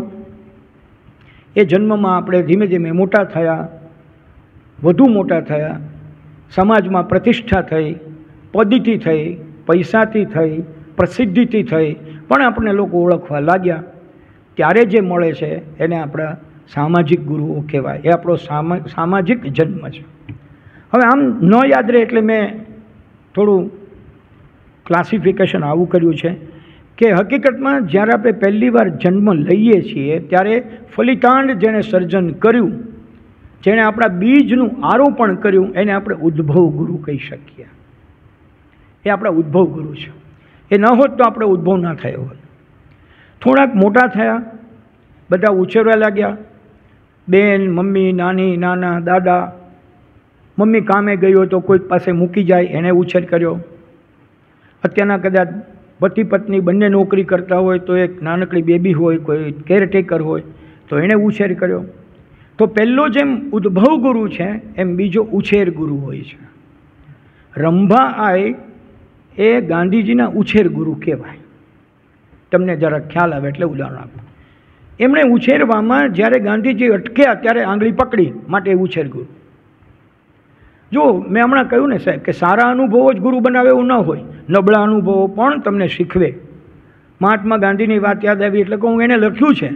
એ જન્મમાં આપણે ધીમે ધીમે મોટા થયા, વધુ મોટા થયા, સમાજમાં પ્રતિષ્ઠા થઈ, પદથી થઈ, પૈસાથી થઈ, પ્રસિદ્ધિથી થઈ, પણ આપણે લોકો ઓળખવા લાગ્યા. ત્યારે જે મળે છે એને આપણા સામાજિક ગુરુઓ કહેવાય. એ આપણો સામાજિક જન્મ છે. હવે આમ ન યાદ રહે એટલે મેં થોડું ક્લાસિફિકેશન આવું કર્યું છે કે હકીકતમાં જ્યારે આપણે પહેલી વાર જન્મ લઈએ છીએ ત્યારે ફલિતાંડ જેણે સર્જન કર્યું, જેણે આપણા બીજનું આરોપણ કર્યું, એને આપણે ઉદ્ભવ ગુરુ કહી શકીએ. એ આપણા ઉદ્ભવ ગુરુ છે. એ ન હોત તો આપણે ઉદ્ભવ ના થયો હોત. થોડાક મોટા થયા, બધા ઉછેરવા લાગ્યા. બેન, મમ્મી, નાની, નાના, દાદા. મમ્મી કામે ગઈ હોય તો કોઈક પાસે મૂકી જાય, એણે ઉછેર કર્યો. અત્યારના કદાચ પતિ પત્ની બંને નોકરી કરતા હોય તો એક નાનકડી બેબી હોય, કોઈ કેરટેકર હોય તો એણે ઉછેર કર્યો. તો પહેલો જેમ ઉદ્ભવ ગુરુ છે એમ બીજો ઉછેર ગુરુ હોય છે. રંભા આઈ એ ગાંધીજીના ઉછેર ગુરુ કહેવાય. તમને જરા ખ્યાલ આવે એટલે ઉદાહરણ આપું. એમણે ઉછેરવામાં જ્યારે ગાંધીજી અટક્યા ત્યારે આંગળી પકડી, માટે ઉછેર ગુરુ. જો મેં હમણાં કહ્યું ને સાહેબ કે સારા અનુભવો જ ગુરુ બનાવે એવું ન હોય, નબળા અનુભવો પણ તમને શીખવે. મહાત્મા ગાંધીની વાત યાદ આવી એટલે કે હું એને લખ્યું છે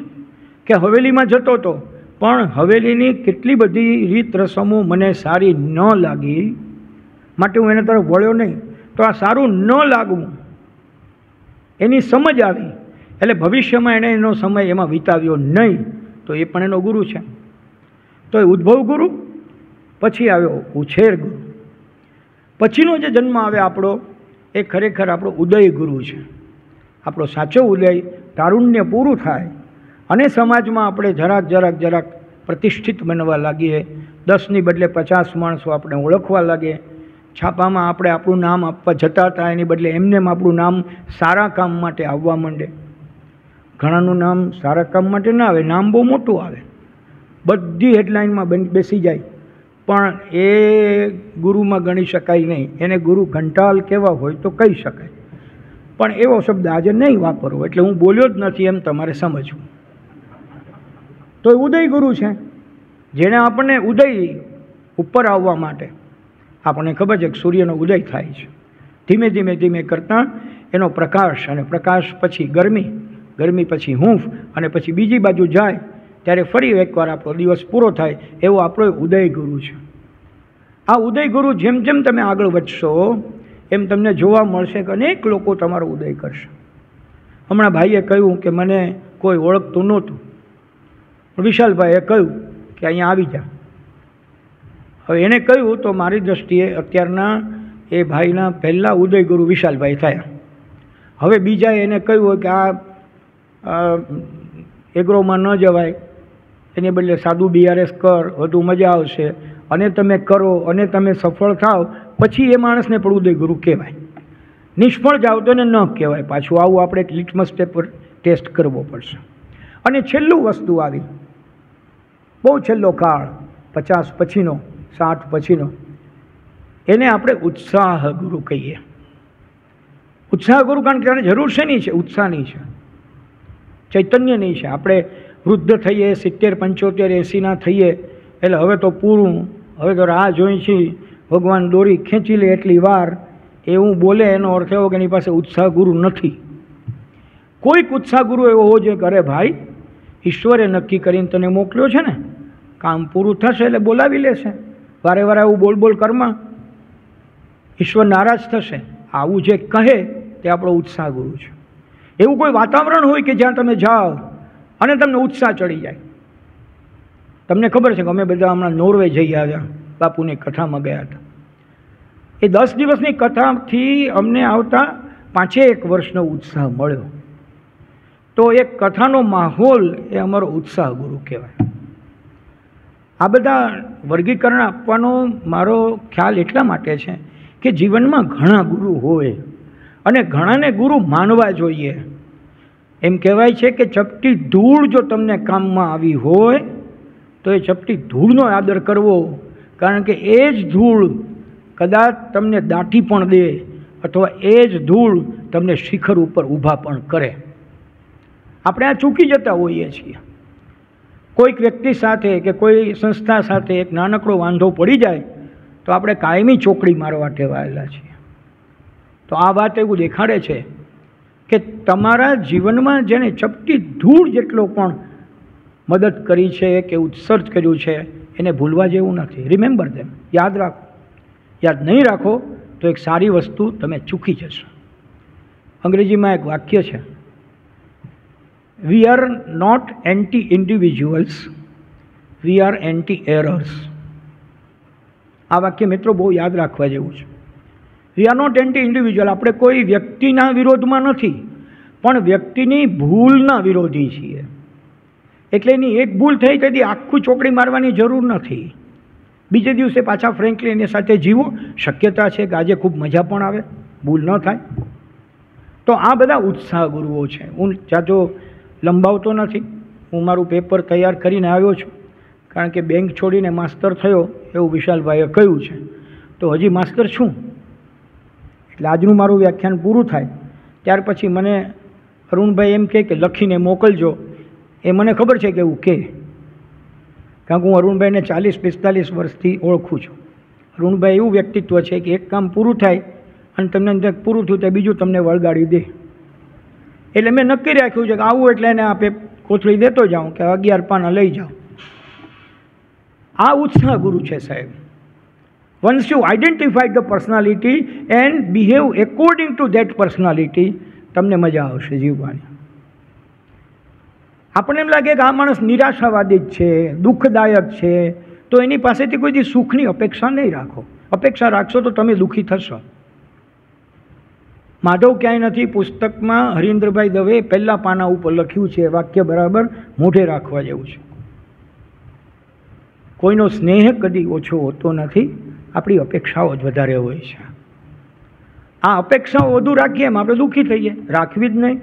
કે હવેલીમાં જતો હતો, પણ હવેલીની કેટલી બધી રીત રસમો મને સારી ન લાગી, માટે હું એના તરફ વળ્યો નહીં. તો આ સારું ન લાગવું એની સમજ આવી એટલે ભવિષ્યમાં એણે એનો સમય એમાં વિતાવ્યો નહીં, તો એ પણ એનો ગુરુ છે. તો એ ઉદ્ભવ ગુરુ. પછી આવ્યો ઉછેર ગુરુ. પછીનો જે જન્મ આવે આપણો એ ખરેખર આપણો ઉદય ગુરુ છે. આપણો સાચો ઉદય તારુણ્ય પૂરું થાય અને સમાજમાં આપણે જરાક પ્રતિષ્ઠિત બનવા લાગીએ. 10ની બદલે 50 માણસો આપણે ઓળખવા લાગે. છાપામાં આપણે આપણું નામ આપવા જતા હતા, એની બદલે એમને આપણું નામ સારા કામ માટે આવવા માંડે. ઘણાનું નામ સારા કામ માટે ના આવે, નામ બહુ મોટું આવે, બધી હેડલાઇનમાં બેસી જાય, પણ એ ગુરુમાં ગણી શકાય નહીં. એને ગુરુ ઘંટાલ કહેવા હોય તો કહી શકાય, પણ એવો શબ્દ આજે નહીં વાપરવો, એટલે હું બોલ્યો જ નથી એમ તમારે સમજવું. તો એ ઉદય ગુરુ છે, જેણે આપણને ઉદય ઉપર આવવા માટે, આપણને ખબર છે કે સૂર્યનો ઉદય થાય છે, ધીમે ધીમે કરતાં એનો પ્રકાશ, અને પ્રકાશ પછી ગરમી પછી હૂંફ, અને પછી બીજી બાજુ જાય ત્યારે ફરી એકવાર આપણો દિવસ પૂરો થાય. એવો આપણો ઉદય ગુરુ છે. આ ઉદય ગુરુ જેમ જેમ તમે આગળ વધશો એમ તમને જોવા મળશે કે અનેક લોકો તમારો ઉદય કરશે. હમણાં ભાઈએ કહ્યું કે મને કોઈ ઓળખતું નહોતું. વિશાલભાઈએ કહ્યું કે અહીંયા આવી જા. હવે એને કહ્યું તો મારી દૃષ્ટિએ અત્યારના એ ભાઈના પહેલાં ઉદય ગુરુ વિશાલભાઈ થયા. હવે બીજાએ એને કહ્યું કે આ એગ્રોમાં ન જવાય, એની બદલે સાદું BRS કર, વધુ મજા આવશે, અને તમે કરો અને તમે સફળ થાવ પછી એ માણસને પણ ઉદય ગુરુ કહેવાય. નિષ્ફળ જાવ તો એને ન કહેવાય. પાછું આવું આપણે એક લિટમસ પેપર ટેસ્ટ કરવો પડશે. અને છેલ્લું વસ્તુ આવી બહુ છેલ્લો કાળ 50 પછીનો, 60 પછીનો, એને આપણે ઉત્સાહ ગુરુ કહીએ. ઉત્સાહ ગુરુ કારણ કે જરૂર છે નહીં છે, ઉત્સાહની છે, ચૈતન્યની છે. આપણે વૃદ્ધ થઈએ, 70, 75, 80ના થઈએ એટલે હવે તો પૂરું, હવે તો રાહ જોઈ છીએ ભગવાન દોરી ખેંચી લે એટલી વાર, એવું બોલે એનો અર્થ એવો કે એની પાસે ઉત્સાહ ગુરુ નથી. કોઈક ઉત્સાહ ગુરુ એવો હોવો જોઈએ, કરે ભાઈ ઈશ્વરે નક્કી કરીને તને મોકલ્યો છે ને, કામ પૂરું થશે એટલે બોલાવી લેશે. વારે વારે આવું બોલ બોલ કરમાં ઈશ્વર નારાજ થશે. આવું જે કહે તે આપણો ઉત્સાહ ગુરુ છે. એવું કોઈ વાતાવરણ હોય કે જ્યાં તમે જાઓ અને તમને ઉત્સાહ ચડી જાય. તમને ખબર છે કે અમે બધા હમણાં નોર્વે જઈ આવ્યા, બાપુની કથામાં ગયા હતા. એ 10 દિવસની કથાથી અમને આવતા 5-1 વર્ષનો ઉત્સાહ મળ્યો. તો એ કથાનો માહોલ એ અમારો ઉત્સાહ ગુરુ કહેવાય. આ બધા વર્ગીકરણ આપવાનો મારો ખ્યાલ એટલા માટે છે કે જીવનમાં ઘણા ગુરુ હોય અને ઘણાને ગુરુ માનવા જોઈએ. એમ કહેવાય છે કે ચપટી ધૂળ જો તમને કામમાં આવી હોય તો એ ચપટી ધૂળનો આદર કરવો, કારણ કે એ જ ધૂળ કદાચ તમને દાટી પણ દે અથવા એ જ ધૂળ તમને શિખર ઉપર ઊભા પણ કરે. આપણે આ ચૂકી જતા હોઈએ છીએ. કોઈક વ્યક્તિ સાથે કે કોઈ સંસ્થા સાથે એક નાનકડો વાંધો પડી જાય તો આપણે કાયમી ચોકડી મારવા ટેવાયેલા છીએ. તો આ વાત એવું દેખાડે છે કે તમારા જીવનમાં જેને ચપટી ધૂળ જેટલો પણ મદદ કરી છે કે ઉત્સર્જ કર્યું છે એને ભૂલવા જેવું નથી. રિમેમ્બર ધેમ, યાદ રાખો. યાદ નહીં રાખો તો એક સારી વસ્તુ તમે ચૂકી જશો. અંગ્રેજીમાં એક વાક્ય છે, we are not anti individuals, we are anti errors. આ વાક્ય મિત્રો બહુ યાદ રાખવા જેવું છે. We are not anti individual, આપણે કોઈ વ્યક્તિના વિરોધમાં નથી, પણ વ્યક્તિની ભૂલના વિરોધી છીએ. એટલે એની એક ભૂલ થઈ તેથી આખું ચોકડી મારવાની જરૂર નથી. બીજે દિવસે પાછા ફ્રેન્કલી એની સાથે જીવો. શક્યતા છે કે આજે ખૂબ મજા પણ આવે, ભૂલ ન થાય. તો આ બધા ઉત્સાહ ગુરુઓ છે. હું જાજો લંબાવતો નથી. હું મારું પેપર તૈયાર કરીને આવ્યો છું, કારણ કે બેંક છોડીને માસ્તર થયો એવું વિશાલભાઈએ કહ્યું છે. તો હજી માસ્તર છું. એટલે આજનું મારું વ્યાખ્યાન પૂરું થાય ત્યાર પછી મને અરુણભાઈ એમ કહે કે લખીને મોકલજો. એ મને ખબર છે કે એવું કહે, કારણ કે હું અરુણભાઈને 40-45 વર્ષથી ઓળખું છું. અરુણભાઈ એવું વ્યક્તિત્વ છે કે એક કામ પૂરું થાય અને તમને પૂરું થયું તો બીજું તમને વળગાડી દે. એટલે મેં નક્કી રાખ્યું છે કે આવું એટલે એને આપે કોથળી દેતો જાઉં કે 11 પાના લઈ જાઉં. આ ઉત્સાહ ગુરુ છે સાહેબ. Once you identified the personality and behave according to that personality, તમને મજા આવશે જીવવાની. આપણને એમ લાગે કે આ માણસ નિરાશાવાદી જ છે, દુઃખદાયક છે, તો એની પાસેથી કોઈ દી સુખની અપેક્ષા નહીં રાખો. અપેક્ષા રાખશો તો તમે દુઃખી થશો. માધવ ક્યાંય નથી પુસ્તકમાં હરીન્દ્રભાઈ દવે પહેલા પાના ઉપર લખ્યું છે, વાક્ય બરાબર મોઢે રાખવા જેવું છે. કોઈનો સ્નેહ કદી ઓછો હોતો નથી, આપણી અપેક્ષાઓ જ વધારે હોય છે. આ અપેક્ષાઓ વધુ રાખીએ એમ આપણે દુઃખી થઈએ. રાખવી જ નહીં.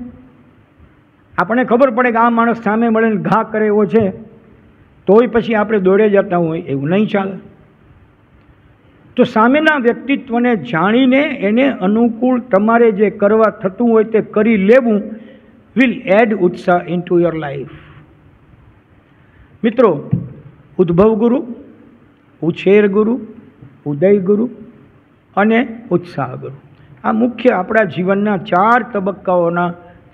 આપણને ખબર પડે કે આ માણસ સામે મળીને ઘા કરે એવો છે, તોય પછી આપણે દોડે જતા હોય, એવું નહીં ચાલે. તો સામેના વ્યક્તિત્વને જાણીને એને અનુકૂળ તમારે જે કરવા થતું હોય તે કરી લેવું વિલ એડ ઉત્સાહ ઇન ટુ યોર લાઈફ. મિત્રો, ઉદ્ભવ ગુરુ, ઉછેર ગુરુ, ઉદય ગુરુ અને ઉત્સાહ ગુરુ, આ મુખ્ય આપણા જીવનના 4 તબક્કાઓના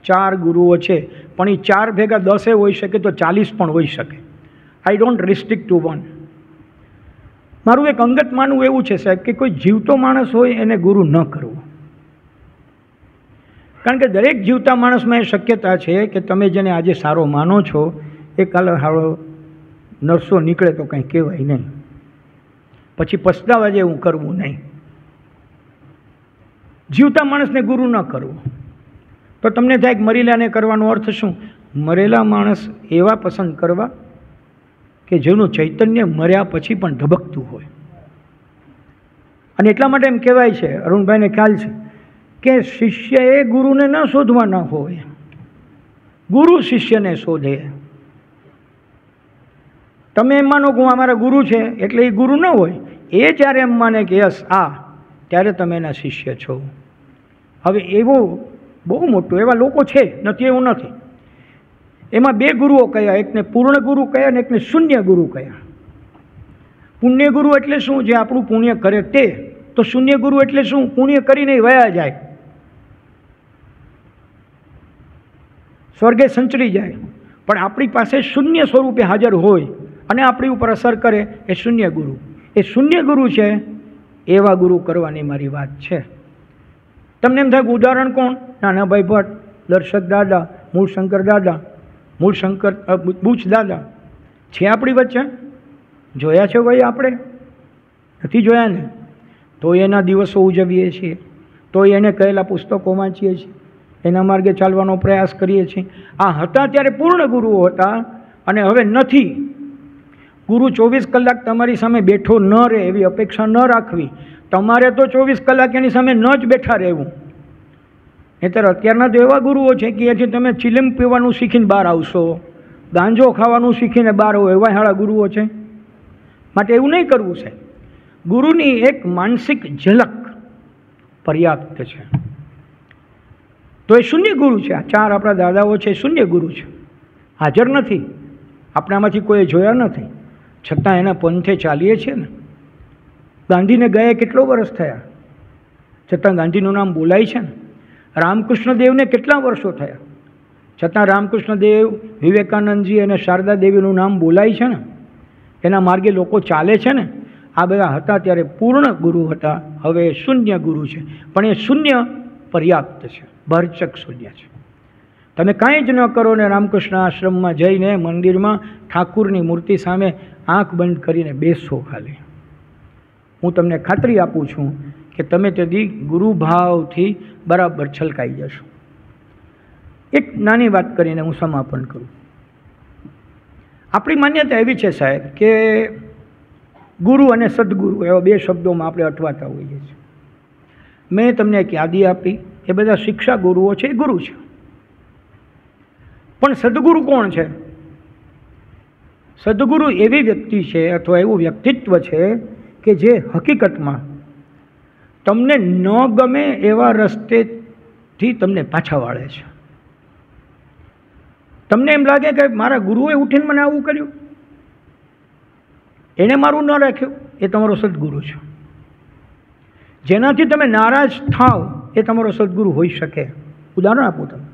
4 ગુરુઓ છે. પણ એ 4 ભેગા 10 હોઈ શકે તો 40 પણ હોઈ શકે. I don't restrict to one. મારું એક અંગત માનવું એવું છે સાહેબ કે કોઈ જીવતો માણસ હોય એને ગુરુ ન કરવો. કારણ કે દરેક જીવતા માણસમાં એ શક્યતા છે કે તમે જેને આજે સારો માનો છો એ કાલે હારો નરસો નીકળે તો કંઈ કહેવાય નહીં, પછી પછતાવા જેવું કરવું નહીં. જીવતા માણસને ગુરુ ન કરવો. તો તમને થાય કે મરેલાને કરવાનો અર્થ શું? મરેલા માણસ એવા પસંદ કરવા કે જેનું ચૈતન્ય મર્યા પછી પણ ધબકતું હોય. અને એટલા માટે એમ કહેવાય છે, અરુણભાઈને ખ્યાલ છે કે શિષ્યએ ગુરુને ન શોધવાના હોય, ગુરુ શિષ્યને શોધે. તમે એમ માનો કે હું અમારા ગુરુ છે એટલે એ ગુરુ ન હોય. એ જ્યારે એમ માને કે યસ ત્યારે તમે એના શિષ્ય છો. હવે એવું બહુ મોટું એવા લોકો છે, નથી એવું નથી. એમાં બે ગુરુઓ કયા, એકને પૂર્ણ ગુરુ કયા અને એકને શૂન્ય ગુરુ કયા. પુણ્ય ગુરુ એટલે શું? જે આપણું પુણ્ય કરે તે. તો શૂન્ય ગુરુ એટલે શું? પુણ્ય કરીને વયા જાય, સ્વર્ગે સંચરી જાય, પણ આપણી પાસે શૂન્ય સ્વરૂપે હાજર હોય અને આપણી ઉપર અસર કરે, એ શૂન્ય ગુરુ. એ શૂન્ય ગુરુ છે, એવા ગુરુ કરવાની મારી વાત છે. તમને એમ થાય ઉદાહરણ કોણ? નાનાભાઈ ભટ્ટ, દર્શક દાદા, મૂળશંકર દાદા, બુચ દાદા છે આપણી વચ્ચે? જોયા છે ભાઈ? આપણે નથી જોયા ને. તો એના દિવસો ઉજવીએ છીએ, તો એને કહેલા પુસ્તકો વાંચીએ છીએ, એના માર્ગે ચાલવાનો પ્રયાસ કરીએ છીએ. આ હતા ત્યારે પૂર્ણ ગુરુઓ હતા અને હવે નથી. ગુરુ 24 કલાક તમારી સામે બેઠો ન રહે એવી અપેક્ષા ન રાખવી. તમારે તો 24 કલાક એની સામે ન જ બેઠા રહેવું. નહીંતર અત્યારના તો એવા ગુરુઓ છે કે એથી તમે ચિલમ પીવાનું શીખીને બહાર આવશો, ગાંજો ખાવાનું શીખીને બહાર આવો, એવા હાળા ગુરુઓ છે. માટે એવું નહીં કરવું છે. ગુરુની એક માનસિક ઝલક પર્યાપ્ત છે. તો એ શૂન્ય ગુરુ છે. આ ચાર આપણા દાદાઓ છે, શૂન્ય ગુરુ છે, હાજર નથી. આપણામાંથી કોઈ જોયા નથી, છતાં એના પંથે ચાલીએ છીએ ને. ગાંધીને ગયા કેટલો વર્ષ થયા, છતાં ગાંધીનું નામ બોલાય છે ને. રામકૃષ્ણ દેવને કેટલા વર્ષો થયા, છતાં રામકૃષ્ણ દેવ, વિવેકાનંદજી અને શારદા દેવીનું નામ બોલાય છે ને. એના માર્ગે લોકો ચાલે છે ને. આ બધા હતા ત્યારે પૂર્ણ ગુરુ હતા, હવે શૂન્ય ગુરુ છે. પણ એ શૂન્ય પર્યાપ્ત છે, ભરચક શૂન્ય છે. તમે કાંઈ જ ન કરો ને રામકૃષ્ણ આશ્રમમાં જઈને મંદિરમાં ઠાકુરની મૂર્તિ સામે આંખ બંધ કરીને બેસો ખાલી, હું તમને ખાતરી આપું છું કે તમે તેથી ગુરુભાવથી બરાબર છલકાઈ જશો. એક નાની વાત કરીને હું સમાપન કરું. આપણી માન્યતા એવી છે સાહેબ કે ગુરુ અને સદગુરુ એવા બે શબ્દોમાં આપણે અટવાતા હોઈએ છીએ. મેં તમને એક યાદી આપી, એ બધા શિક્ષા ગુરુઓ છે, એ ગુરુ છે. પણ સદગુરુ કોણ છે? સદગુરુ એવી વ્યક્તિ છે અથવા એવું વ્યક્તિત્વ છે કે જે હકીકતમાં તમને ન ગમે એવા રસ્તેથી તમને પાછા વાળે છે. તમને એમ લાગે કે મારા ગુરુએ ઉઠીને મને આવું કર્યું, એણે મારું ન રાખ્યું, એ તમારો સદગુરુ છે. જેનાથી તમે નારાજ થાવ એ તમારો સદગુરુ હોઈ શકે. ઉદાહરણ આપું તમને,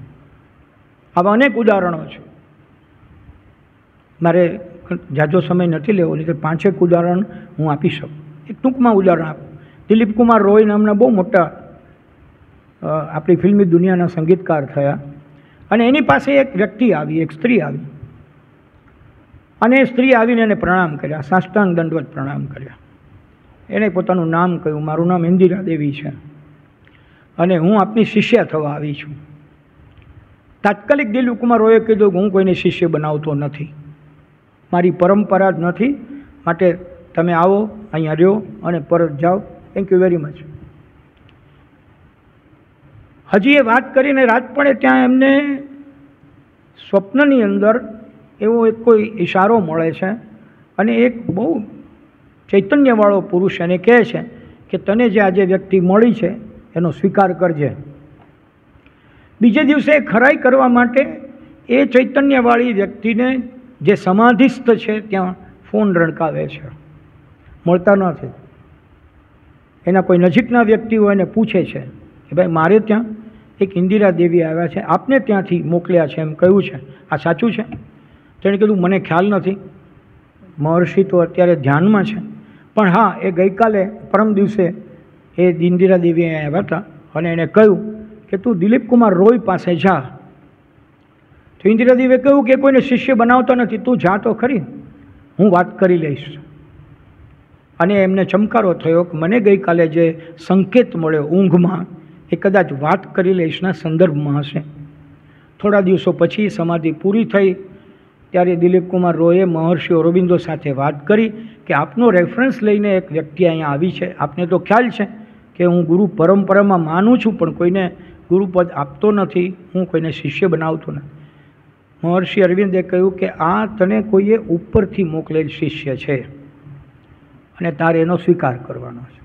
આવા અનેક ઉદાહરણો છે. મારે જાજો સમય નથી લેવો, એટલે 5-1 ઉદાહરણ હું આપી શકું. એક ટૂંકમાં ઉદાહરણ આપું. દિલીપ કુમાર રોય નામના બહુ મોટા આપણી ફિલ્મી દુનિયાના સંગીતકાર થયા, અને એની પાસે એક વ્યક્તિ આવી, એક સ્ત્રી આવી, અને એ સ્ત્રી આવીને એને પ્રણામ કર્યા, સાષ્ટાંગ દંડવત પ્રણામ કર્યા. એણે પોતાનું નામ કહ્યું, મારું નામ ઇન્દિરા દેવી છે અને હું આપની શિષ્યા થવા આવી છું. તાત્કાલિક દિલીપ કુમાર રોયે કીધું કે હું કોઈને શિષ્ય બનાવતો નથી, મારી પરંપરા જ નથી, માટે તમે આવો, અહીંયા રહ્યો અને પરત જાઓ, થેન્ક યુ વેરી મચ. હજી એ વાત કરીને રાત પડે ત્યાં એમને સ્વપ્નની અંદર એવો એક કોઈ ઇશારો મળે છે, અને એક બહુ ચૈતન્યવાળો પુરુષ એને કહે છે કે તને જે આજે વ્યક્તિ મળી છે એનો સ્વીકાર કરજે. બીજે દિવસે ખરાઈ કરવા માટે એ ચૈતન્યવાળી વ્યક્તિને જે સમાધિસ્થ છે ત્યાં ફોન રણકાવે છે, મળતા નથી. એના કોઈ નજીકના વ્યક્તિઓ એને પૂછે છે કે ભાઈ મારે ત્યાં એક ઇન્દિરા દેવી આવ્યા છે, આપને ત્યાંથી મોકલ્યા છે એમ કહ્યું છે, આ સાચું છે? તેણે કીધું મને ખ્યાલ નથી, મહર્ષિ તો અત્યારે ધ્યાનમાં છે, પણ હા એ ગઈકાલે પરમ દિવસે એ ઇન્દિરા દેવી અહીંયા આવ્યા હતા અને એણે કહ્યું કે તું દિલીપ કુમાર રોય પાસે જા. તો ઇન્દિરા દેવીએ કહ્યું કે કોઈને શિષ્ય બનાવતો નથી, તું જા તો ખરી, હું વાત કરી લઈશ. અને એમને ચમકારો થયો કે મને ગઈકાલે જે સંકેત મળ્યો ઊંઘમાં એ કદાચ વાત કરી લઈશના સંદર્ભમાં હશે. થોડા દિવસો પછી સમાધિ પૂરી થઈ ત્યારે દિલીપ કુમાર રોયે મહર્ષિ અરબિંદો સાથે વાત કરી કે આપનો રેફરન્સ લઈને એક વ્યક્તિ અહીંયા આવી છે, આપને તો ખ્યાલ છે કે હું ગુરુ પરંપરામાં માનું છું પણ કોઈને ગુરુપદ આપતો નથી, હું કોઈને શિષ્ય બનાવતો નથી. મહર્ષિ અરવિંદે કહ્યું કે આ તને કોઈએ ઉપરથી મોકલેલ શિષ્ય છે અને તારે એનો સ્વીકાર કરવાનો છે.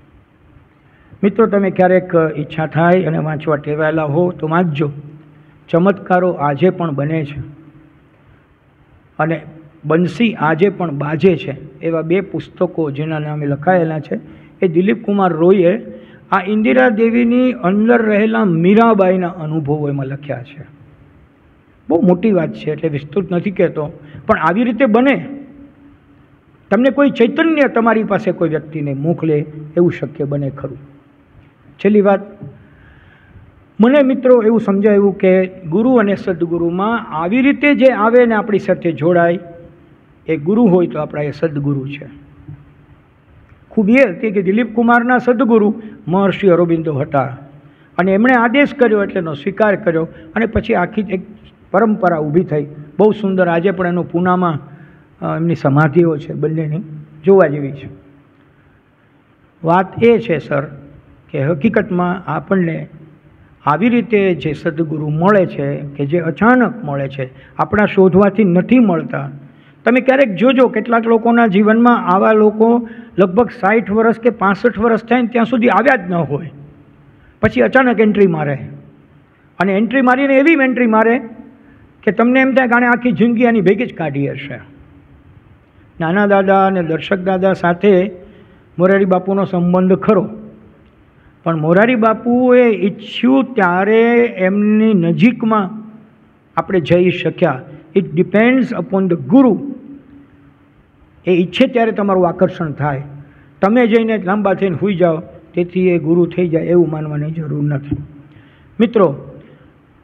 મિત્રો, તમે ક્યારેક ઈચ્છા થાય અને વાંચવા ટેવાયેલા હો તો વાંચજો. ચમત્કારો આજે પણ બને છે અને બંસી આજે પણ બાજે છે એવા 2 પુસ્તકો જેના નામે લખાયેલા છે એ દિલીપ કુમાર રોયે આ ઇન્દિરા દેવીની અંદર રહેલા મીરાબાઈના અનુભવો એમાં લખ્યા છે. બહુ મોટી વાત છે એટલે વિસ્તૃત નથી કહેતો, પણ આવી રીતે બને. તમને કોઈ ચૈતન્ય તમારી પાસે કોઈ વ્યક્તિને મોકલે એવું શક્ય બને ખરું. છેલ્લી વાત, મને મિત્રો એવું સમજાયું કે ગુરુ અને સદગુરુમાં આવી રીતે જે આવે ને આપણી સાથે જોડાય એ ગુરુ હોય તો આપણા એ સદગુરુ છે. ખૂબ એ હતી કે દિલીપ કુમારના સદગુરુ મહર્ષિ અરવિંદો હતા અને એમણે આદેશ કર્યો એટલે એનો સ્વીકાર કર્યો અને પછી આખી એક પરંપરા ઊભી થઈ. બહુ સુંદર. આજે પણ એનો પૂનામાં એમની સમાધિઓ છે, બંનેની જોવા જેવી છે. વાત એ છે સર કે હકીકતમાં આપણને આવી રીતે જે સદગુરુ મળે છે કે જે અચાનક મળે છે, આપણા શોધવાથી નથી મળતા. તમે ક્યારેક જોજો કેટલાક લોકોના જીવનમાં આવા લોકો લગભગ 60 વર્ષ કે 65 વર્ષ થાય ને ત્યાં સુધી આવ્યા જ ન હોય, પછી અચાનક એન્ટ્રી મારે અને એન્ટ્રી મારીને એવી એન્ટ્રી મારે કે તમને એમ થાય કે આણે આખી જિંદગી આની ભેગી જ કાઢી હશે. નાના દાદા અને દર્શક દાદા સાથે મોરારી બાપુનો સંબંધ ખરો, પણ મોરારી બાપુએ ઈચ્છ્યું ત્યારે એમની નજીકમાં આપણે જઈ શક્યા. ઇટ ડિપેન્ડ્સ અપોન ધ ગુરુ. એ ઈચ્છે ત્યારે તમારું આકર્ષણ થાય. તમે જઈને લાંબા થઈને સૂઈ જાઓ તેથી એ ગુરુ થઈ જાય એવું માનવાની જરૂર નથી. મિત્રો,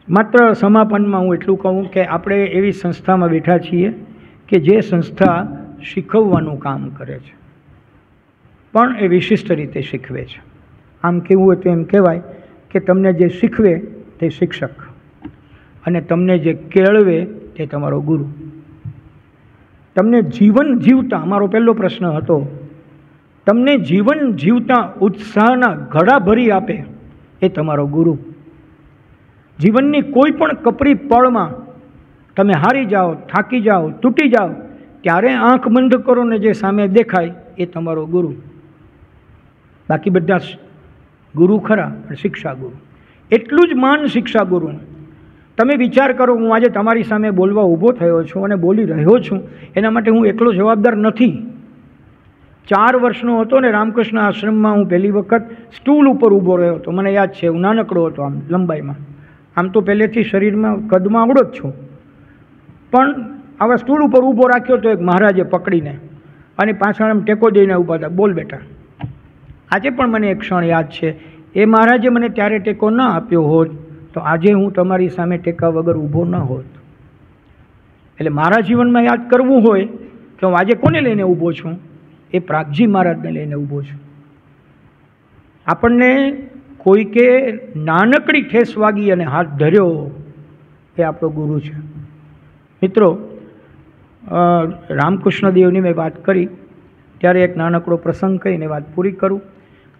માત્ર સમાપનમાં હું એટલું કહું કે આપણે એવી સંસ્થામાં બેઠા છીએ કે જે સંસ્થા શીખવવાનું કામ કરે છે, પણ એ વિશિષ્ટ રીતે શીખવે છે. આમ કહેવું હોય તો એમ કહેવાય કે તમને જે શીખવે તે શિક્ષક અને તમને જે કેળવે તે તમારો ગુરુ. તમને જીવન જીવતા, અમારો પહેલો પ્રશ્ન હતો, તમને જીવન જીવતા ઉત્સાહના ઘડા ભરી આપે એ તમારો ગુરુ. જીવનની કોઈ પણ કપરી પળમાં તમે હારી જાઓ, થાકી જાઓ, તૂટી જાઓ, ત્યારે આંખ બંધ કરો ને જે સામે દેખાય એ તમારો ગુરુ. બાકી બધા ગુરુ ખરા, પણ શિક્ષા ગુરુ એટલું જ માન શિક્ષા ગુરુનું. તમે વિચાર કરો, હું આજે તમારી સામે બોલવા ઊભો થયો છું અને બોલી રહ્યો છું, એના માટે હું એકલો જવાબદાર નથી. 4 વર્ષનો હતો ને રામકૃષ્ણ આશ્રમમાં હું પહેલી વખત સ્ટૂલ ઉપર ઊભો રહ્યો હતો. મને યાદ છે, હું નાનકડો હતો આમ લંબાઈમાં. આમ તો પહેલેથી શરીરમાં કદમાં આવડો જ છું, પણ આવા સ્ટૂલ ઉપર ઊભો રાખ્યો તો એક મહારાજે પકડીને અને પાછળ આમ ટેકો દઈને ઊભા હતા, બોલ બેટા. આજે પણ મને એક ક્ષણ યાદ છે, એ મહારાજે મને ત્યારે ટેકો ન આપ્યો હોત તો આજે હું તમારી સામે ટેકા વગર ઊભો ન હોત. એટલે મારા જીવનમાં યાદ કરવું હોય કે હું આજે કોને લઈને ઊભો છું, એ પ્રાગજી મહારાજને લઈને ઊભો છું. આપણને કોઈકે નાનકડી ઠેસ વાગી અને હાથ ધર્યો એ આપણો ગુરુ છે. મિત્રો, રામકૃષ્ણ દેવની મેં વાત કરી ત્યારે એક નાનકડો પ્રસંગ કહીને વાત પૂરી કરું.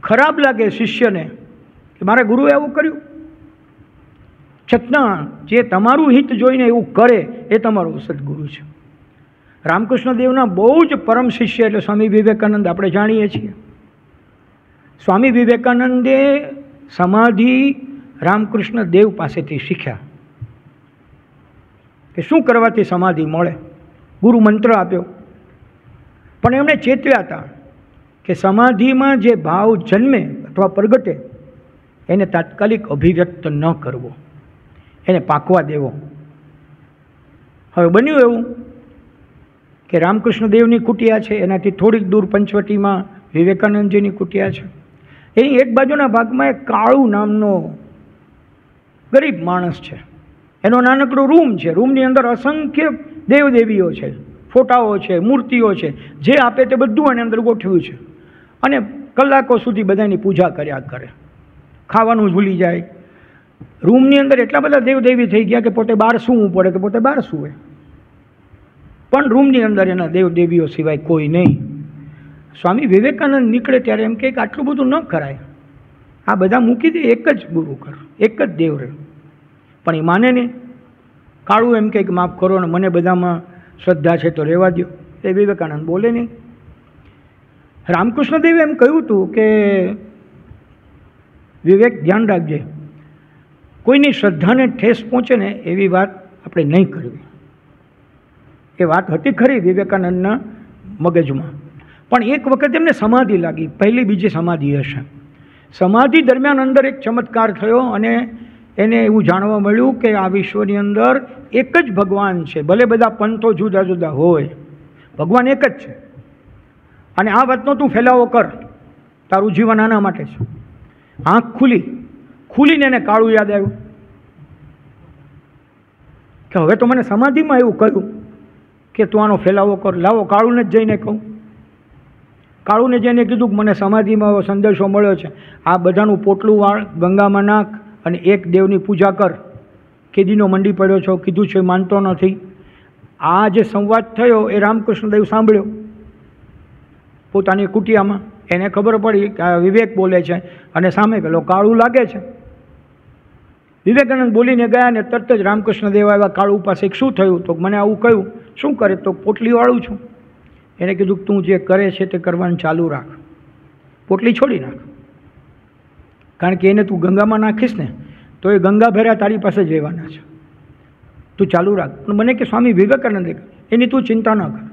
ખરાબ લાગે શિષ્યને કે મારા ગુરુએ આવું કર્યું, છતાં જે તમારું હિત જોઈને એવું કરે એ તમારો સદગુરુ છે. રામકૃષ્ણ દેવના બહુ જ પરમ શિષ્ય એટલે સ્વામી વિવેકાનંદ આપણે જાણીએ છીએ. સ્વામી વિવેકાનંદે સમાધિ રામકૃષ્ણ દેવ પાસેથી શીખ્યા કે શું કરવાથી સમાધિ મળે. ગુરુ મંત્ર આપ્યો, પણ એમણે ચેતવ્યા હતા કે સમાધિમાં જે ભાવ જન્મે અથવા પ્રગટે એને તાત્કાલિક અભિવ્યક્ત ન કરવો, એને પાકવા દેવો. હવે બન્યું એવું કે રામકૃષ્ણ દેવની કુટિયા છે, એનાથી થોડીક દૂર પંચવટીમાં વિવેકાનંદજીની કુટિયા છે. એની એક બાજુના ભાગમાં એક કાળુ નામનો ગરીબ માણસ છે. એનો નાનકડો રૂમ છે. રૂમની અંદર અસંખ્ય દેવદેવીઓ છે, ફોટાઓ છે, મૂર્તિઓ છે. જે આપે તે બધું એની અંદર ગોઠવ્યું છે અને કલાકો સુધી બધાની પૂજા કર્યા કરે. ખાવાનું ભૂલી જાય. રૂમની અંદર એટલા બધા દેવદેવી થઈ ગયા કે પોતે બહાર સૂવું પડે કે પોતે બહાર સૂવે, પણ રૂમની અંદર એના દેવદેવીઓ સિવાય કોઈ નહીં. સ્વામી વિવેકાનંદ નીકળે ત્યારે એમ કે આટલું બધું ન કરાય, આ બધા મૂકી દે, એક જ ગુરુ કર, એક જ દેવ રહે. પણ એ માને નહીં. કાળું એમ કહે કે માફ કરો ને મને બધામાં શ્રદ્ધા છે તો રહેવા દો. એ વિવેકાનંદ બોલે નહીં. રામકૃષ્ણદેવે એમ કહ્યું હતું કે વિવેક ધ્યાન રાખજે, કોઈની શ્રદ્ધાને ઠેસ પહોંચે ને એવી વાત આપણે નહીં કરવી. એ વાત હતી ખરી વિવેકાનંદના મગજમાં, પણ એક વખત એમને સમાધિ લાગી, પહેલી બીજી સમાધિ હશે. સમાધિ દરમિયાન અંદર એક ચમત્કાર થયો અને એને એવું જાણવા મળ્યું કે આ વિશ્વની અંદર એક જ ભગવાન છે, ભલે બધા પંથો જુદા જુદા હોય, ભગવાન એક જ છે. અને આ વાતનો તું ફેલાવો કર, તારું જીવન આના માટે છે. આંખ ખુલીને એને કાળું યાદ આવ્યું કે હવે તો મને સમાધિમાં એવું કહ્યું કે તું આનો ફેલાવો કર. લાવો કાળુને જ જઈને કહું. કાળુને જઈને કીધું કે મને સમાધિમાં સંદેશો મળ્યો છે, આ બધાનું પોટલું વાળ, ગંગામાં નાખ અને એક દેવની પૂજા કર. કેદીનો મંડી પડ્યો છો, કીધું છે માનતો નથી. આ જે સંવાદ થયો એ રામકૃષ્ણદેવ સાંભળ્યો પોતાની કુટિયામાં. એને ખબર પડી કે આ વિવેક બોલે છે અને સામે પેલો કાળું લાગે છે. વિવેકાનંદ બોલીને ગયા ને તરત જ રામકૃષ્ણદેવ આવ્યા. કાળું પાસે શું થયું? તો મને આવું કહ્યું. શું કરે? તો પોટલી વાળું છું. એને કીધું તું જે કરે છે તે કરવાનું ચાલુ રાખ, પોટલી છોડી નાખ, કારણ કે એને તું ગંગામાં નાખીશ ને તો એ ગંગા ભેરા તારી પાસે જ રહેવાના છે. તું ચાલુ રાખ. પણ મને કે સ્વામી વિવેકાનંદે એની તું ચિંતા ન કર.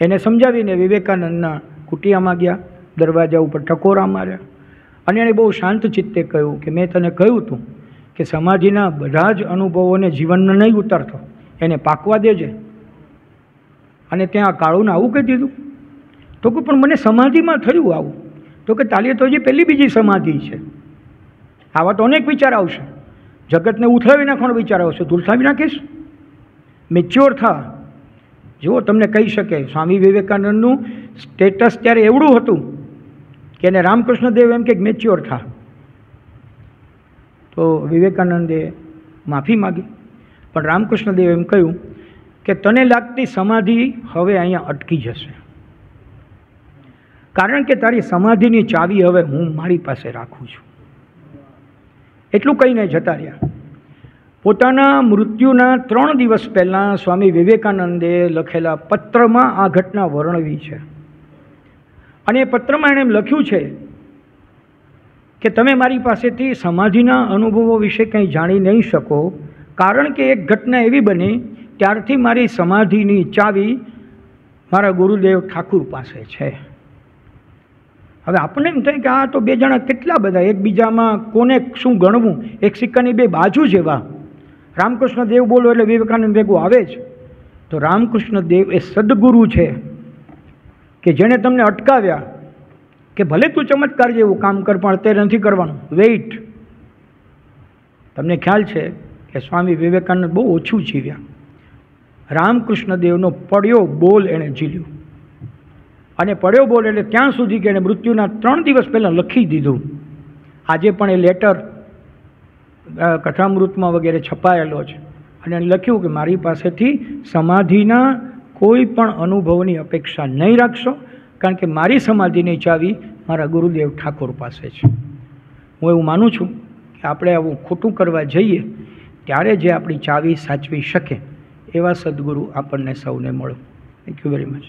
એને સમજાવીને વિવેકાનંદના કુટિયામાં ગયા, દરવાજા ઉપર ટકોરા માર્યા અને એણે બહુ શાંત ચિત્તે કહ્યું કે મેં તને કહ્યું હતું કે સમાધિના બધા જ અનુભવોને જીવનમાં નહીં ઉતારતો, એને પાકવા દેજે. અને ત્યાં કાળુને આવું કહી દીધું. તો કે પણ મને સમાધિમાં થયું આવું. તો કે તાલી તો હજી પહેલી બીજી સમાધિ છે. આવા તો અનેક વિચાર આવશે, જગતને ઉથલાવી નાખવાનો વિચાર આવશે, તું ઉથલાવી નાખીશ? મેચ્યોર થા. જુઓ, તમને કહી શકે સ્વામી વિવેકાનંદનું સ્ટેટસ ત્યારે એવડું હતું કે એને રામકૃષ્ણદેવ એમ કે મેચ્યોર થા. તો વિવેકાનંદે માફી માગી, પણ રામકૃષ્ણદેવ એમ કહ્યું કે તને લાગતી સમાધિ હવે અહીંયા અટકી જશે, કારણ કે તારી સમાધિની ચાવી હવે હું મારી પાસે રાખું છું. એટલું કહીને જતા રહ્યા. પોતાના મૃત્યુના 3 દિવસ પહેલાં સ્વામી વિવેકાનંદે લખેલા પત્રમાં આ ઘટના વર્ણવી છે. અને એ પત્રમાં એણે એમ લખ્યું છે કે તમે મારી પાસેથી સમાધિના અનુભવો વિશે કંઈ જાણી નહીં શકો, કારણ કે એક ઘટના એવી બની ત્યારથી મારી સમાધિની ચાવી મારા ગુરુદેવ ઠાકુર પાસે છે. હવે આપણને એમ થાય કે આ તો બે જણા કેટલા બધા, એકબીજામાં કોને શું ગણવું, એક સિક્કાની બે બાજુ જેવા. રામકૃષ્ણદેવ બોલો એટલે વિવેકાનંદ ભેગું આવે જ. તો રામકૃષ્ણદેવ એ સદગુરુ છે કે જેણે તમને અટકાવ્યા કે ભલે તું ચમત્કાર જેવું કામ કર પણ અત્યારે નથી કરવાનું, વેઇટ. તમને ખ્યાલ છે કે સ્વામી વિવેકાનંદ બહુ ઓછું જીવ્યા. રામકૃષ્ણદેવનો પડ્યો બોલ એણે ઝીલ્યું, અને પડ્યો બોલ એટલે ત્યાં સુધી કે એણે મૃત્યુના 3 દિવસ પહેલાં લખી દીધું. આજે પણ એ લેટર કથામૃતમાં વગેરે છપાયેલો છે. અને એને લખ્યું કે મારી પાસેથી સમાધિના કોઈ પણ અનુભવની અપેક્ષા નહીં રાખશો, કારણ કે મારી સમાધિની ચાવી મારા ગુરુદેવ ઠાકોર પાસે છે. હું એવું માનું છું કે આપણે આવું ખોટું કરવા જઈએ ત્યારે જે આપણી ચાવી સાચવી શકે એવા સદગુરુ આપણને સૌને મળો. Thank you very much.